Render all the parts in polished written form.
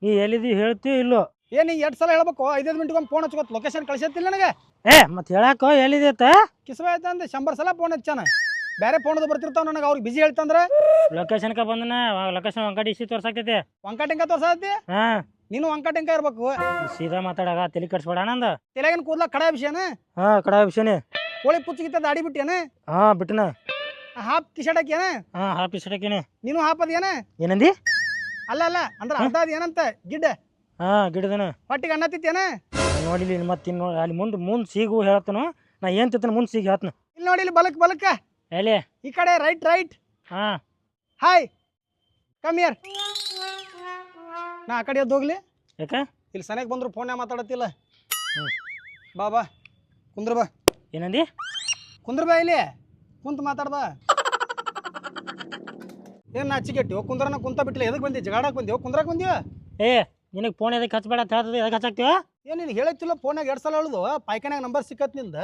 ನೀ ಎಲ್ಲಿದಿ ಹೇಳ್ತೀವಿ ಇಲ್ಲೋ? ಏನ್ ನೀ 2 ಸಲ ಹೇಳ್ಬೇಕು 5 ಮಿನಿಟ್ಗೊಮ್ಮೆ ಫೋನ್ ಹಚ್ಕೋತ ಲೊಕೇಶನ್ ಕಳ್ಸತ್ತಿಲ್ಲ ನನಗೆ. ಮತ್ತೆ ಹೇಳಾಕೋ ಎಲ್ಲಿದೈತ? ಕಿಸ್ವ ಆಯ್ತ ಅಂದೆ 100 ಸಲ ಫೋನ್ ಹಚ್ಚಾನ. ಬೇರೆ ಫೋನದು ಬರ್ತಿರ್ತಾವ ನನಗೆ ಅವ್ರಿಗೆ ಬಿಜಿ ಹೇಳ್ತಂದ್ರೆ ಲೊಕೇಶನ್ಕ ಬಂದನ ಲೊಕೇಶನ್ ಅಂಗಡಿ ಇಸಿ ತೋರ್ಸಾಕೈತಿ. ವಂಕಟಿಂಕ ತೋರ್ಸತಿ. ಹಾ ನೀನು ವಂಕಟಿಂಕ ಇರ್ಬೇಕು. ಸೀದಾ ಮಾತಾಡಾಗ ತಲೆ ಕಟ್ಸ್ಬೇಡ ನಂದ. ತಲೆಗಿನ ಕೂದ್ಲ ಕಡ ವಿಷಯನ. ಹಾ ಕಡ ವಿಷಯನೇ. ಕೋಳಿ ಪುಚ್ಚಿಗಿತ್ತ ದಾಡಿ ಬಿಟ್ಟಿಯನ. ಹಾ ಬಿಟ್ಟನ. ಹಾಫ್ ಟಿ ಶರ್ಟ್ ಹಾಕಿಯನ. ಹಾ ಹಾಫ್ ಇಷ್ಟಕೇನೆ. ನೀನು ಹಾಪದಿಯನ. ಏನಂದಿ? ಅಲ್ಲ ಅಂದ್ರೆ ಅರ್ಧ ಅದ ಏನಂತ ಗಿಡ್ಡ. ಹಾ ಗಿಡದನ ಹೊಟ್ಟಿಗೆ ಅನ್ನ ತಿತ್ತೇನ. ನೋಡಿಲಿ ಮತ್ತೆ ಅಲ್ಲಿ ಮುಂದೆ ಸಿಗು ಹೇಳ್ತನು. ನಾ ಏನ್ ತಿಂತಾನ ಮುಂದೆ ಸಿಗಿ ಹೇಳ್ತನ. ಇಲ್ಲಿ ನೋಡಿ ಇಲ್ಲಿ ಬಲಕ್ಕ ಎಲ್ಲಿ ಈ ಕಡೆ ರೈಟ್. ಹಾ ಹಾಯ್ ಕಮ್ ಹಿಯರ್. ನಾ ಆ ಕಡೆ ಎದ್ದು ಹೋಗ್ಲಿ. ಯಾಕ ಇಲ್ಲಿ ಸನೇಕ್ ಬಂದ್ರು ಫೋನ್ಯಾಗ ಮಾತಾಡತ್ತಿಲ್ಲ. ಬಾ ಕುಂದ್ರ ಬಾ. ಏನಂದಿ? ಕುಂದ್ರ ಬಾ ಇಲ್ಲಿ ಕುಂತ ಮಾತಾಡ್ಬಾ. ಏನ್ ನಾಚಿಕೆಟ್ಟಿವ ಕುಂದ್ರನ ಕುಂತ ಬಿಟ್ಟಿಲ್ಲ. ಎದಕ್ ಬಂದಿ? ಜಗಾಡಕ್ ಬಂದಿವ ಕುಂದ್ರಾಕ್ ಬಂದಿವ? ನಿನಗೆ ಫೋನ್ ಎದಕ್ಕೆ ಹಚ್ಬೇಡ ಅಂತ ಹೇಳ್ತದೆ ಎದಕ್ಕೆ ಹಚ್ಚಾಕ್ತಿವ? ಏನ್ ನೀನು ಹೇಳತ್ತಿಲ್ಲ ಫೋನ್ಯಾಗ 2 ಸಲ ಹೇಳುದು ಪಾಯ್ಕಾನ್ಯಾಗ ನಂಬರ್ ಸಿಕ್ಕತ್ ನಿಂದ.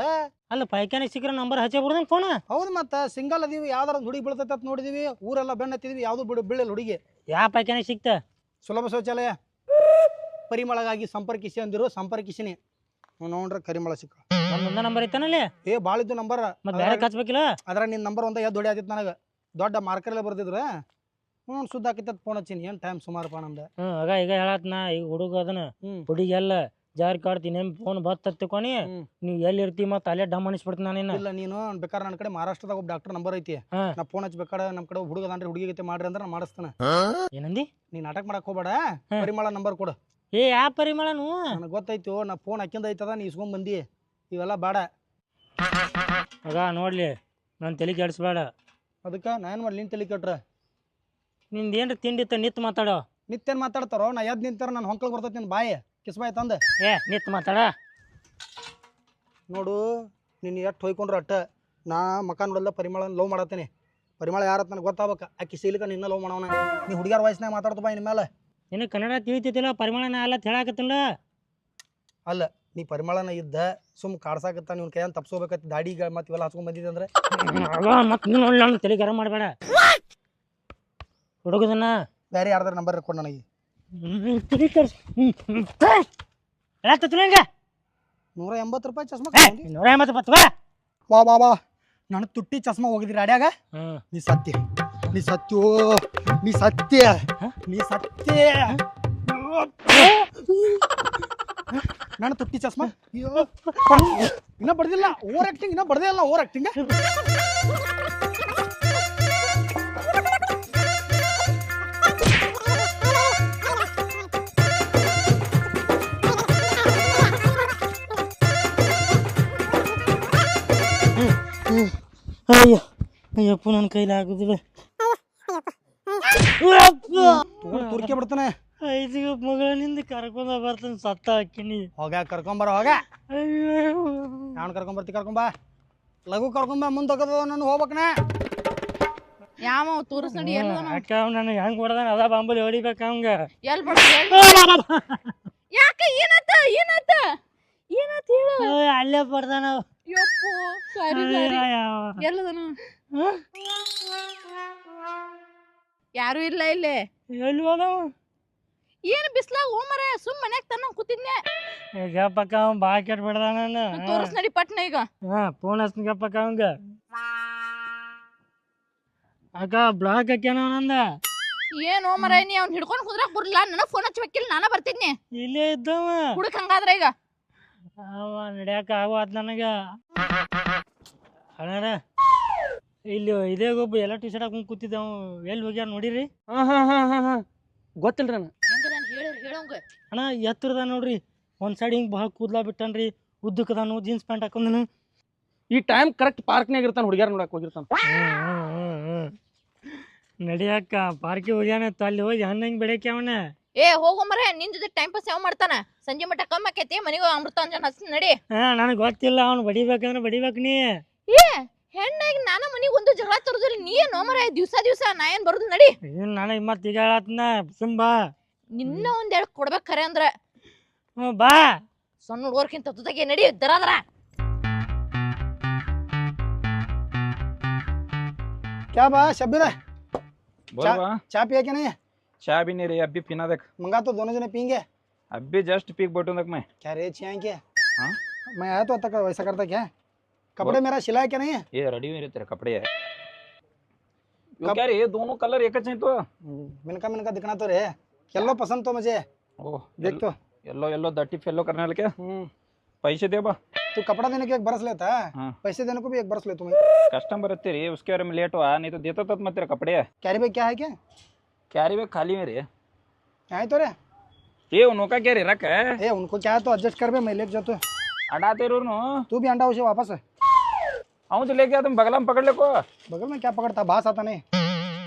ಅಲ್ಲ ಪೈಖಾನಿಗೆ ಸಿಕ್ಕರೆ ನಂಬರ್ ಹಚ್ಚೇ ಬಿಡ್ದಂಗೆ ಫೋನ್. ಹೌದು ಮತ್ತ ಸಿಂಗಲ್ ಅದೀವಿ ಯಾವ್ದಾರ ಹುಡುಗಿ ಬೀಳ್ತೈತೆ ಅಂತ ನೋಡಿದೀವಿ. ಊರೆಲ್ಲ ಬೆಣ್ಣ ಹತ್ತಿದ್ವಿ ಯಾವ್ದು ಬೀಳಿಲ್ಲ ಹುಡುಗಿ. ಯಾವ ಪೈಖಾನಿಗೆ ಸಿಕ್ತ? ಸುಲಭ ಶೌಚಾಲಯ ಪರಿಮಳಗಾಗಿ ಸಂಪರ್ಕಿಸಿ ಅಂದಿರು. ಸಂಪರ್ಕಿಸಿನಿ ನೋಡ್ರೆ ಕರಿಮಳ ಸಿಕ್ಕ. ಒಂದೊಂದ ನಂಬರ್ ಇತ್ತಾನಲ್ಲಿ. ಬಾಳಿದ್ದು ನಂಬರ್ ಮತ್ತೆ ಬೇರೆ ಹಚ್ಬೇಕಿಲ್ಲ. ಅದ್ರ ನಿನ್ನ ನಂಬರ್ ಒಂದ ಎದ್ದು ಹೊಡಿ ಆದಿತ್ತು ನನಗೆ. ದೊಡ್ಡ ಮಾರ್ಕರ್ಲೆ ಬರ್ತಿದ್ರ ಸುದ್ದ ಹಾಕಿತ್ತ ಫೋನ್ ಹಚ್ಚಿನಿ. ಏನ್ ಟೈಮ್ ಸುಮಾರಪ್ಪ ನಮ್ದು. ಈಗ ಹೇಳತ್ನ ಈಗ ಹುಡುಗ ಅದನ್ನ ಹುಡುಗಿ ಎಲ್ಲ ಜಾರಿ ಕಾಡ್ತೀನಿ ಫೋನ್ ಬತ್ ತಿಳ್ಕೊನಿ. ನೀವ್ ಎಲ್ಲಿ ಇರ್ತಿ ಮತ್ತ ಅಲ್ಲೇ ಡಮ್ ಅನಿಸ್ಬಿಡ್ತೀನಿ ನಾನು. ಇಲ್ಲ ನೀನು ಬೇಕಾದ್ರೆ ನನ್ನ ಕಡೆ ಮಹಾರಾಷ್ಟ್ರದಾಗ ಒಬ್ಬ ಡಾಕ್ಟರ್ ನಂಬರ್ ಐತಿ. ನಾ ಫೋನ್ ಹಚ್ಬೇಕಾದ್ರೆ ನಮ್ಮ ಕಡೆ ಹುಡುಗ ಅದಾನ್ರಿ ಹುಡುಗಿ ಗತಿ ಮಾಡ್ರಿ ಅಂದ್ರೆ ನಾ ಮಾಡಿಸ್ತಾನೆ. ಏನಂದಿ? ನೀ ನಾಟಕ ಮಾಡಕ್ ಹೋಗ್ಬೇಡ. ಪರಿಮಳ ನಂಬರ್ ಕೊಡು. ಯಾವ ಪರಿಮಳನು? ನನಗೆ ಗೊತ್ತಾಯ್ತು. ನಾ ಫೋನ್ ಹಾಕಿಂದ ಐತದ ನೀ ಇಸ್ಕೊಂಡ್ ಬಂದಿ. ಇವೆಲ್ಲ ಬೇಡ. ನೋಡ್ಲಿ ನಾನು ತಲೆ ಕೆಡಿಸ್ಬೇಡ. ಅದಕ್ಕೆ ನಾ ಏನು ಮಾಡ್ಲಿ? ನಿನ್ ತಲೆ ಕೆಟ್ರ ನಿಂದ ಏನ್ರ ತಿಂಡಿ ಇತ್ತ ನಿತ್ ಮಾತಾಡೋ. ನಿತ್ಯನ್ ಮಾತಾಡ್ತಾರೋ? ನಾ ಎದ್ ನಿಂತಾರ ನಾನು ಹೊಂಕಲ್ ಬರ್ತೈತಿ ನಿನ್ ಬಾಯಿ ಕಿಸ್ಬಾಯ್ ತಂದ. ನಿತ್ ಮಾತಾಡ ನೋಡು. ನೀನು ಎಷ್ಟು ಹೊಯ್ಕೊಂಡ್ರು ಅಟ್ಟ. ನಾ ಮಕ ನೋಡಲ್ಲ ಪರಿಮಳ ಲವ್ ಮಾಡತ್ತೇನೆ. ಪರಿಮಳ ಯಾರತ್ ನನಗೆ ಗೊತ್ತಾಗಬೇಕು. ಆಕಿ ಸೀಲಿಕ ನಿನ್ನ ಲವ್ ಮಾಡವನ. ನೀ ಹುಡುಗ್ಯಾರ ವಯಸ್ಸಿನಾಗ ಮಾತಾಡ್ತು ಬಾಯಿ ನಿಮ್ಮ ಮೇಲೆ. ನಿನಗೆ ಕನ್ನಡ ತಿಳಿತಿಲ್ಲ ಪರಿಮಳನ ಅಲ್ಲ ಹೇಳಾಕತ್ತಿಲ್ಲ. ಅಲ್ಲ ನೀ ಪರಿಮಳನ ಇದ್ದ ಸುಮ್ ಕಾಡ್ಸಾಕತ್ತ. ನೀವ್ ಕೈಯನ್ ತಪ್ಸ್ಕೋಬೇಕತ್ತ ದಾಡಿಗ ಮತ್ತೆ ಇವೆಲ್ಲ ಹಚ್ಕೊಂಡ್ ಬಂದಿದ್ದೆ ಅಂದ್ರೆ ಮತ್ತೆ ತಲೆ ಗರಂ ಮಾಡಬೇಡ. ಹುಡುಗದನ್ನ ಬೇರೆ ಯಾರ್ದಾರ ನಂಬರ್ ಕೊಡು ನನಗೆ. 180 ರೂಪಾಯಿ ಚಸ್ಮಾ. 180 ಬಾ ನಾನು ತುಟ್ಟಿ ಚಸ್ಮಾ ಹೋಗಿದ್ರಿ ಅಡ್ಯಾಗ. ನೀ ಸತ್ಯ ನಾನು ತುಟ್ಟಿ ಚಸ್ಮಾ ಇನ್ನ ಬಡ್ದಿಲ್ಲ. ಓವರ್ ಆಕ್ಟಿಂಗ್ ಇನ್ನ ಬಡ್ದೇ ಇಲ್ಲ. ಓವರ್ ಆಕ್ಟಿಂಗ್ ಅಯ್ಯಪ್ಪ ನನ್ನ ಕೈಲಿ ಆಗುದಿಲ್ಲ. ತುರ್ಕೆ ಬಿಡ್ತಾನೆ. 5 ಮಗಳಿಂದ ಕರ್ಕೊಂಡ ಬರ್ತಾನೆ ಸತ್ತ ಹಾಕಿನಿ. ಹೋಗ ಕರ್ಕೊಂಬರ ಹೋಗ. ನಾನು ಕರ್ಕೊಂಬ ಲಘು ಕರ್ಕೊಂಬ ಮುಂದೆ ನಾನು ಹೋಗ್ಬೇಕನ. ಯಾವ ತೋರಿಸ್ ನಡಿ. ಅಕ್ಕ ನನಗೆ ಹೆಂಗ್ ಹೊಡೆದಾನ ಅದ ಬಾಂಬುಲಿ ಹೊಡಿಬೇಕ ಅವಂಗ. ಎಲ್ ಯಾಕ ಏನಾತ ಹೇಳು. ಅಲ್ಲೇ ಬರ್ದಾನ. ಯಪ್ಪು ಸಾರಿ ಎಲ್ಲದನು ಯಾರು ಇಲ್ಲ ಇಲ್ಲೇ. ಎಲ್ಲಿ ಹೋದವ? ಏನು ಬಿಸ್ಲಾಗ ಹೋಮರ ಸುಮ್ ಮನ್ಯಾಗ ತನ್ನ ಕೂತಿದ್ನೆ. ಗಪ್ಪಕ್ಕ ಅವ ಬಾ ಕೆಟ್ಟ ಬಿಡ್ದಾನ. ತೋರಿಸ್ ನಡಿ ಪಟ್ನ ಈಗ. ಫೋನ್ ಹಚ್ತೀನಿ ಗಪ್ಪಕ್ಕ ಅವಂಗ. ಅಕ್ಕ ಬ್ಲಾಕ್ ಹಾಕ್ಯಾನ ನಂದ. ಏನ್ ಹೋಮರ ನೀ ಅವ್ನ ಹಿಡ್ಕೊಂಡ್ ಕುದ್ರಾಕ್ ಬರ್ಲಿಲ್ಲ. ನನಗ್ ಫೋನ್ ಹಚ್ಬೇಕಿಲ್ಲ ನಾನ ಬರ್ತಿದ್ನಿ. ಇಲ್ಲೇ ಇದ್ದವ ಹುಡುಕ್ ಹಂಗಾದ್ರ ಈಗ ಅವ ನಡ್ಯಾಕ ಆಗೋದ್ ನನಗ. ಅಣ್ಣ ಇಲ್ಲಿ ಇದೇ ಒಬ್ಬ ಎಲ್ಲ ಟಿ ಶರ್ಟ್ ಹಾಕೊಂಡ್ ಕೂತಿದ್ದ. ಎಲ್ಲಿ ಹೋಗ್ಯಾರ ನೋಡಿರಿ? ಗೊತ್ತಿಲ್ರಿ ಹೇಳಂಗ. ಅಣ್ಣ ಎತ್ತರದ ನೋಡ್ರಿ. ಒಂದ್ ಸೈಡ್ ಹಿಂಗ್ ಭಾಳ ಕೂದ್ಲಾ ಬಿಟ್ಟನ್ರಿ. ಉದ್ದಕ್ಕದಾನು ಜೀನ್ಸ್ ಪ್ಯಾಂಟ್ ಹಾಕೊಂಡನು. ಈ ಟೈಮ್ ಕರೆಕ್ಟ್ ಪಾರ್ಕ್ನಾಗ ಇರ್ತಾನ. ಹುಡುಗ್ಯಾರ ನೋಡಕ್ ಹೋಗಿರ್ತಾನ. ನಡಿಯಾಕ ಪಾರ್ಕಿಗೆ ಹೋಗ್ಯಾನ. ಅಲ್ಲಿ ಹೋಗಿ ಹಣ್ಣಂಗ್ ಬೆಳಕ್ಕೆ ಅವನ. ಹೋಗಮರ ನಿನ್ ಜೊತೆ ಟೈಮ್ ಪಾಸ್ ಯಾವ ಮಾಡ್ತಾನ. ಸಂಜೆ ಮಟ್ಟ ಕಮ್ಮಿ ಆಕೈತಿ. ಮನಿಗ ಅಮೃತಾಂಜನ್ ಹಚ್ಚ ನಡಿ. ನನಗ್ ಗೊತ್ತಿಲ್ಲ. ಅವ್ನು ಬಡಿಬೇಕಂದ್ರೆ ಬಡಿಬೇಕ್ ನೀ. ಹೆಣ್ಣಾಗಿ ನಾನ ಮನಿಗ್ ಒಂದು ಜಗಳ ತರುದಿಲ್ಲ. ನೀ ಏನ್ ಹೋಮರ ದಿವ್ಸ ನಾ ಏನ್ ಬರುದು ನಡಿ. ನನಗ್ ಮತ್ ಈಗ ಹೇಳತ್ನ ಸುಂಬಾ. ನಿನ್ನ ಒಂದ್ ಹೇಳಿ ಕೊಡ್ಬೇಕ್ ಖರೆ ಅಂದ್ರ ಬಾ. ಸಣ್ಣ ಹುಡುಗರ್ಕಿಂತ ತುತ್ತಾಗೆ ನಡಿ ದರಾದ್ರ. क्या बा शब्बीर चा पिया क्या नहीं? चाय भी नहीं रही, अब भी पीना देख। मंगा तो दोनों जने पियेंगे। अब भी जस्ट पीक बैठूं तक मैं। क्या रे छिया क्या? हाँ मैं आया तो तक वैसा करता क्या? कपड़े मेरा सिला क्या नहीं है? ये रेडी मेरे तेरे कपड़े है। यो क्या रे, ये दोनों कलर एक चाहिए तो। मिनका दिखना तो रे। येलो पसंद तो मुझे। ओह देख तो। येलो येलो दट्टी फेलो करने वाले क्या? पैसे दे बा। तू कपड़ा देने के एक बरस लेता है, हाँ। पैसे देने को भी एक बरस ले तुम्हें। कस्टमर है तेरे, उसके बारे में लेट हुआ, नहीं तो देता तो मैं तेरे कपड़े है। कैरी बैग क्या है क्या? कैरी बैग खाली मेरे। क्या है तो रे? ये उनका क्या रे रख है? ए उनको क्या है तो एडजस्ट कर बे, मैं लेके जाता हूँ। अड़ा तेरे नो। तू भी अंडा उसे वापस है। आऊँ तो लेके आ, तुम बगला में पकड़ ले को। बगल में क्या पकड़ता, बास आता नहीं।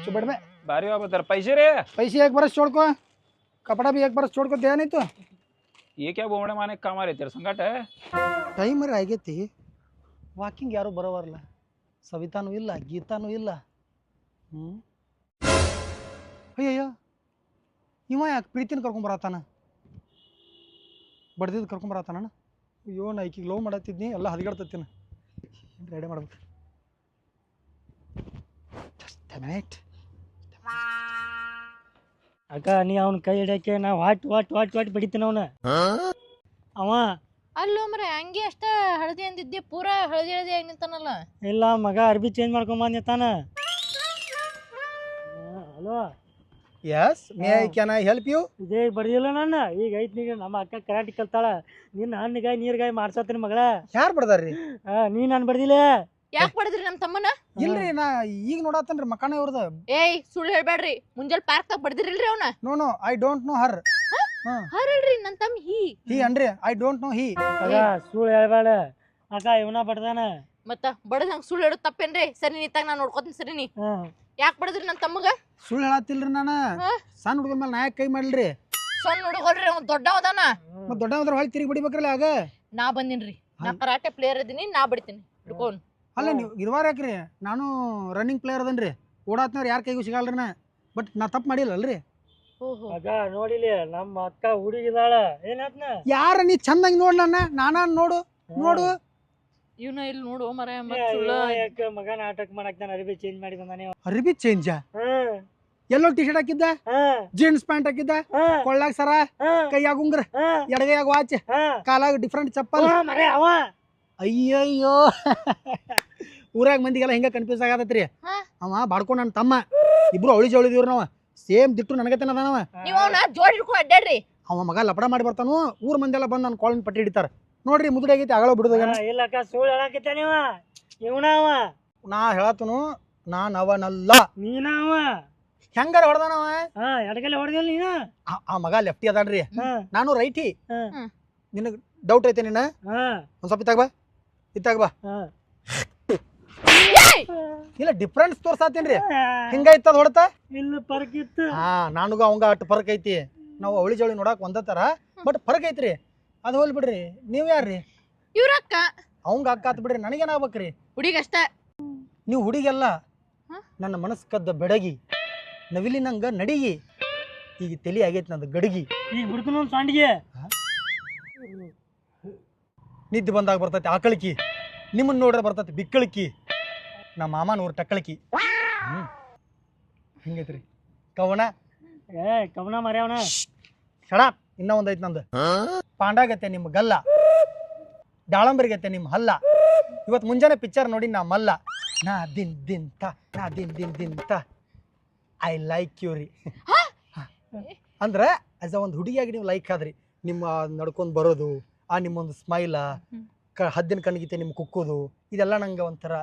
चुप बैठ में। बारी वापस तेरे पैसे रे। पैसे एक बरस छोड़ को, कपड़ा भी एक बरस छोड़ को दिया नहीं तो। ये क्या बोमड़े माने काम आ रहे तेरे संगट है? ಟೈಮ್ ಆಗೈತಿ, ವಾಕಿಂಗ್ ಯಾರು ಬರೋವರಲ್ಲ, ಸವಿತಾನು ಇಲ್ಲ, ಗೀತಾನು ಇಲ್ಲ. ಅಯ್ಯಯ್ಯ ಇವ ಯಾಕೆ ಪ್ರೀತಿನ ಕರ್ಕೊಂಬರತ್ತಾನ, ಬಡ್ದಿದ್ದು ಕರ್ಕೊಂಬರತ್ತಾನ. ಅಯ್ಯೋ ನಾ ಈಕಿಗೆ ಲವ್ ಮಾಡತ್ತಿದ್ನಿ, ಎಲ್ಲ ಹದಿಗಾಡ್ತತ್ತೀನಿ. ರೆಡಿ ಮಾಡ್ಬೇಕು. ಅಕ್ಕ ನೀ ಅವ್ನ ಕೈ ಹಿಡಿಯಕ್ಕೆ ನಾ ವಾಟ್ ವಾಟ್ ವಾಟ್ ವಾಟ್ ಬಡಿತೀನಿ ಅವನ. ಅವ ಅಲ್ಲೋ ಮರೆ ಹಂಗೆ ಅಷ್ಟ ಹಳದಿ ಅಂದಿದ್ದೆ, ಪೂರಾ ಹಳದಿ ಹಳದಿ ಆಗಿ ನಿಂತಾನಲ್ಲ. ಇಲ್ಲ ಮಗ ಅರ್ಬಿ ಚೇಂಜ್ ಮಾಡ್ಕೊಂಬಂದಿರ್ತಾನ. Hello yes may I can I help you? ಇದೇ ಬಡ್ದಿಲ್ಲ ನಾನು ಈಗ ಐತ್ನೀಗ ನಮ್ಮ ಅಕ್ಕ ಕರಾಟಿ ಕಲ್ತಾಳ. ನಿನ್ನ ಹಣ್ಣಿಗಾಯಿ ನೀರ್ಗಾಯಿ ಮಾಡ್ಸತ್ತೀನಿ ಮಗಳ. ಯಾರು ಬಡ್ದಾರ್ರಿ? ನೀ ನಾನು ಬಡ್ದಿಲ್ಲ. ಯಾಕೆ ಬಡದ್ರಿ ನಮ್ ತಮ್ಮನ? ಇಲ್ರಿ ನಾ ಈಗ ನೋಡತ್ತನ್ರಿ ಮಕಾನ ಇವ್ರದ. ಏಯ್ ಸುಳ್ಳು ಹೇಳ್ಬೇಡ್ರಿ, ಮುಂಜಾನೆ ಪಾರ್ಕ್ ತಾಗ ಬಡದಿರಿಲ್ರಿ ಅವನ? No no I don't know her. ಹರಳ್ರಿ ನನ್ ತಮ್ಮ ಹಿ ಅನ್ರಿ ಐ ಡೋಂಟ್ ನೋ ಹಿ. ಅಗ ಸುಳ್ಳು ಹೇಳ್ಬೇಡ ಅಕ್ಕ, ಇವನ ಬಡ್ದಾನ. ಮತ್ತ ಬಡದ್ ಹಂಗ ಸುಳ್ಳು ಹೇಳೋದ್ ತಪ್ಪೇನ್ರಿ? ಸರಿ ನೀತಾಗ ನಾ ನೋಡ್ಕೋತೀನಿ. ಸರಿ ನೀ ಯಾಕೆ ಬಡದ್ರಿ ನನ್ ತಮ್ಮಗ? ಸುಳ್ಳು ಹೇಳತ್ತಿಲ್ರಿ ನಾನು. ಸಣ್ಣ ಹುಡುಗನ ಮೇಲೆ ನಾಯಕ್ ಕೈ ಮಾಡ್ಲ್ರಿ. ಸಣ್ಣ ಹುಡುಗಲ್ರಿ, ಅವ್ನು ದೊಡ್ಡ ಅವದಾನ. ಮತ್ ದೊಡ್ಡ ಹೋದ್ರ ಹೊಳಿ ತಿರುಗಿ ಬಿಡಿಬೇಕ್ರಲ್ಲ ಆಗ. ನಾ ಬಂದಿನ್ರಿ, ನಾ ಕರಾಟೆ ಪ್ಲೇಯರ್ ಇದೀನಿ, ನಾ ಬಿಡ್ತೀನಿ ಹಿಡ್ಕೋನ್. ಅಲ್ಲ ನೀವು ಇರುವಾರ ಯಾಕ್ರಿ, ನಾನು ರನ್ನಿಂಗ್ ಪ್ಲೇಯರ್ ಅದನ್ರಿ, ಓಡಾತ್ನವ್ರು ಯಾರ ಕೈಗೂ ಸಿಗಲ್ರಿ ನಾ. ಬಟ್ ನಾ ತಪ್ಪು ಮಾಡಿಲ್ಲಲ್ರಿ. ಅಗ ನೋಡಿಲಿ ನಮ್ಮ ಅಕ್ಕ ಹುಡುಗಿದಾಳ ಏನಾತ್ನ. ಯಾರ ನೀ ಚಂದಂಗ್ ನೋಡ್ ನನ್ನ, ನಾನ ನೋಡು ನೋಡು. ಇವ್ನ ಇಲ್ಲಿ ನೋಡು ಮರ ಯಾಕ ಮಗ ನಾಟಕ ಮಾಡಕ್ ನಾನು ಅರಿಬಿ ಚೇಂಜ್ ಮಾಡಿ ಬಂದಾನೆ. ಅರಿಬಿ ಚೇಂಜ? ಎಲ್ಲೋ ಟಿ ಶರ್ಟ್ ಹಾಕಿದ್ದ, ಜೀನ್ಸ್ ಪ್ಯಾಂಟ್ ಹಾಕಿದ್ದ, ಕೊಳ್ಳಾಗ ಸರ, ಕೈಯಾಗ ಉಂಗ್ರ, ಎಡಗೈಯಾಗ ವಾಚ್, ಕಾಲಾಗ ಡಿಫ್ರೆಂಟ್ ಚಪ್ಪಲ್. ಅಯ್ಯಯ್ಯೋ ಊರಾಗ ಮಂದಿಗೆಲ್ಲ ಹಿಂಗ ಕನ್ಫ್ಯೂಸ್ ಆಗತೈತ್ರಿ. ಅವ ಬಾಡ್ಕೊಂಡ್ ನನ್ನ ತಮ್ಮ, ಇಬ್ರು ಅವಳಿ ಜವಳಿದಿವ್ರಿ ನಾವ. ಸೇಮ್ ದಿಟ್ಟು ನನಗತನ ಅದಾನವ. ನೀವು ಅವನ ಜೋಡಿ ಹಿಡ್ಕೊಂಡು ಅಡ್ಡಾಡ್ರಿ. ಅವ ಮಗ ಲಪಡ ಮಾಡಿ ಬರ್ತಾನು, ಊರ್ ಮಂದಿ ಎಲ್ಲ ಬಂದು ನನ್ನ ಕಾಲಿನ ಪಟ್ಟಿ ಹಿಡಿತಾರ. ನೋಡ್ರಿ ಮುದುಡಿ ಆಗೈತಿ, ಅಗಳ ಬಿಡುದ. ಇಲ್ಲಕ್ಕ ಸುಳ್ಳು ಹೇಳಾಕತ್ತ ನೀವ. ಇವನ ಅವ. ನಾ ಹೇಳತನು, ನಾನ್ ಅವನಲ್ಲ. ನೀನವ ಹೆಂಗಾರ ಹೊಡೆದಾನವ. ಎಡಗಲೆ ಹೊಡೆದಿಲ್ಲ ನೀನ. ಆ ಮಗ ಲೆಫ್ಟಿ ಅದಾನ್ರಿ, ನಾನು ರೈಟಿ. ನಿನಗ್ ಡೌಟ್ ಐತೆ ನಿನ್ನ? ಒಂದ್ ಸ್ವಲ್ಪ ಇತ್ತಾಗ ಬಾ, ಇತ್ತಾಗ ಬಾ. ಇಲ್ಲ ಡಿಫ್ರೆನ್ಸ್ ತೋರ್ಸಾತೇನ್ರಿ. ಹಿಂಗೈತದ ಹೊಡ್ತ ಇಲ್ಲ ಫರ್ಕ್ ಇತ್ತು. ನಾನುಗ ಅವಂಗ ಅಟ್ ಫರ್ಕ್ ಐತಿ. ನಾವು ಅವಳಿ ಜವಳಿ ನೋಡಕ್ ಒಂದ ತರ, ಬಟ್ ಫರ್ಕ್ ಐತ್ರಿ. ಅದು ಹೋಲ್ ಬಿಡ್ರಿ. ನೀವ್ ಯಾರ್ರಿ? ಇವ್ರಕ್ಕ ಅವಂಗ ಅಕ್ಕ ಆತ್ ಬಿಡ್ರಿ, ನನಗೇನಾಗ್ಬೇಕ್ರಿ? ಹುಡುಗಷ್ಟ. ನೀವು ಹುಡುಗಿಯಲ್ಲ, ನನ್ನ ಮನಸ್ಸು ಕದ್ದ ಬೆಡಗಿ, ನವಿಲಿನಂಗ ನಡಿಗಿ. ಈಗ ತಲಿ ಆಗೈತಿ ನಂದು ಗಡಗಿ. ಈಗ ಬಿಡ್ತು ಒಂದ್ ಸಂಡಿಗೆ. ನಿದ್ದೆ ಬಂದಾಗ ಬರ್ತೈತಿ ಆಕಳಿಕಿ, ನಿಮ್ಮನ್ನ ನೋಡ್ರೆ ಬರ್ತೈತಿ ಬಿಕ್ಕಳಿಕಿ, ನಮ್ಮ ಮಾಮ ನೂರು ಟಕ್ಕಳಿಕಿ. ಹಿಂಗೈತ್ರಿ ಕವನ. ಕವನ ಮರ್ಯಾವನ ಶಡಾ. ಇನ್ನ ಒಂದೈತಿ ನಂದು. ಪಾಂಡಾಗತ್ತೆ ನಿಮ್ಮ ಗಲ್ಲ, ದಾಳಂಬರಿಗತ್ತೆ ನಿಮ್ಮ ಹಲ್ಲ. ಇವತ್ತು ಮುಂಜಾನೆ ಪಿಕ್ಚರ್ ನೋಡಿ ನಾ ಮಲ್ಲ. ನಾ ದಿನ್ ದಿನ್ ತ, ನಾ ದಿನ್ ದಿನ್ ದಿನ್ ತ, ಐ ಲೈಕ್ ಯು ರೀ. ಅಂದ್ರೆ ಆಸ್ ಅ ಒಂದು ಹುಡುಗಿಯಾಗಿ ನೀವು ಲೈಕ್ ಆದ್ರಿ. ನಿಮ್ಮ ನಡ್ಕೊಂಡು ಬರೋದು, ಆ ನಿಮ್ಮೊಂದು ಸ್ಮೈಲ, ಹದ್ದಿನ ಕಣ್ಣಿಗಿತ್ತೆ ನಿಮ್ಮ ಕುಕ್ಕೋದು, ಇದೆಲ್ಲ ನಂಗೆ ಒಂಥರ.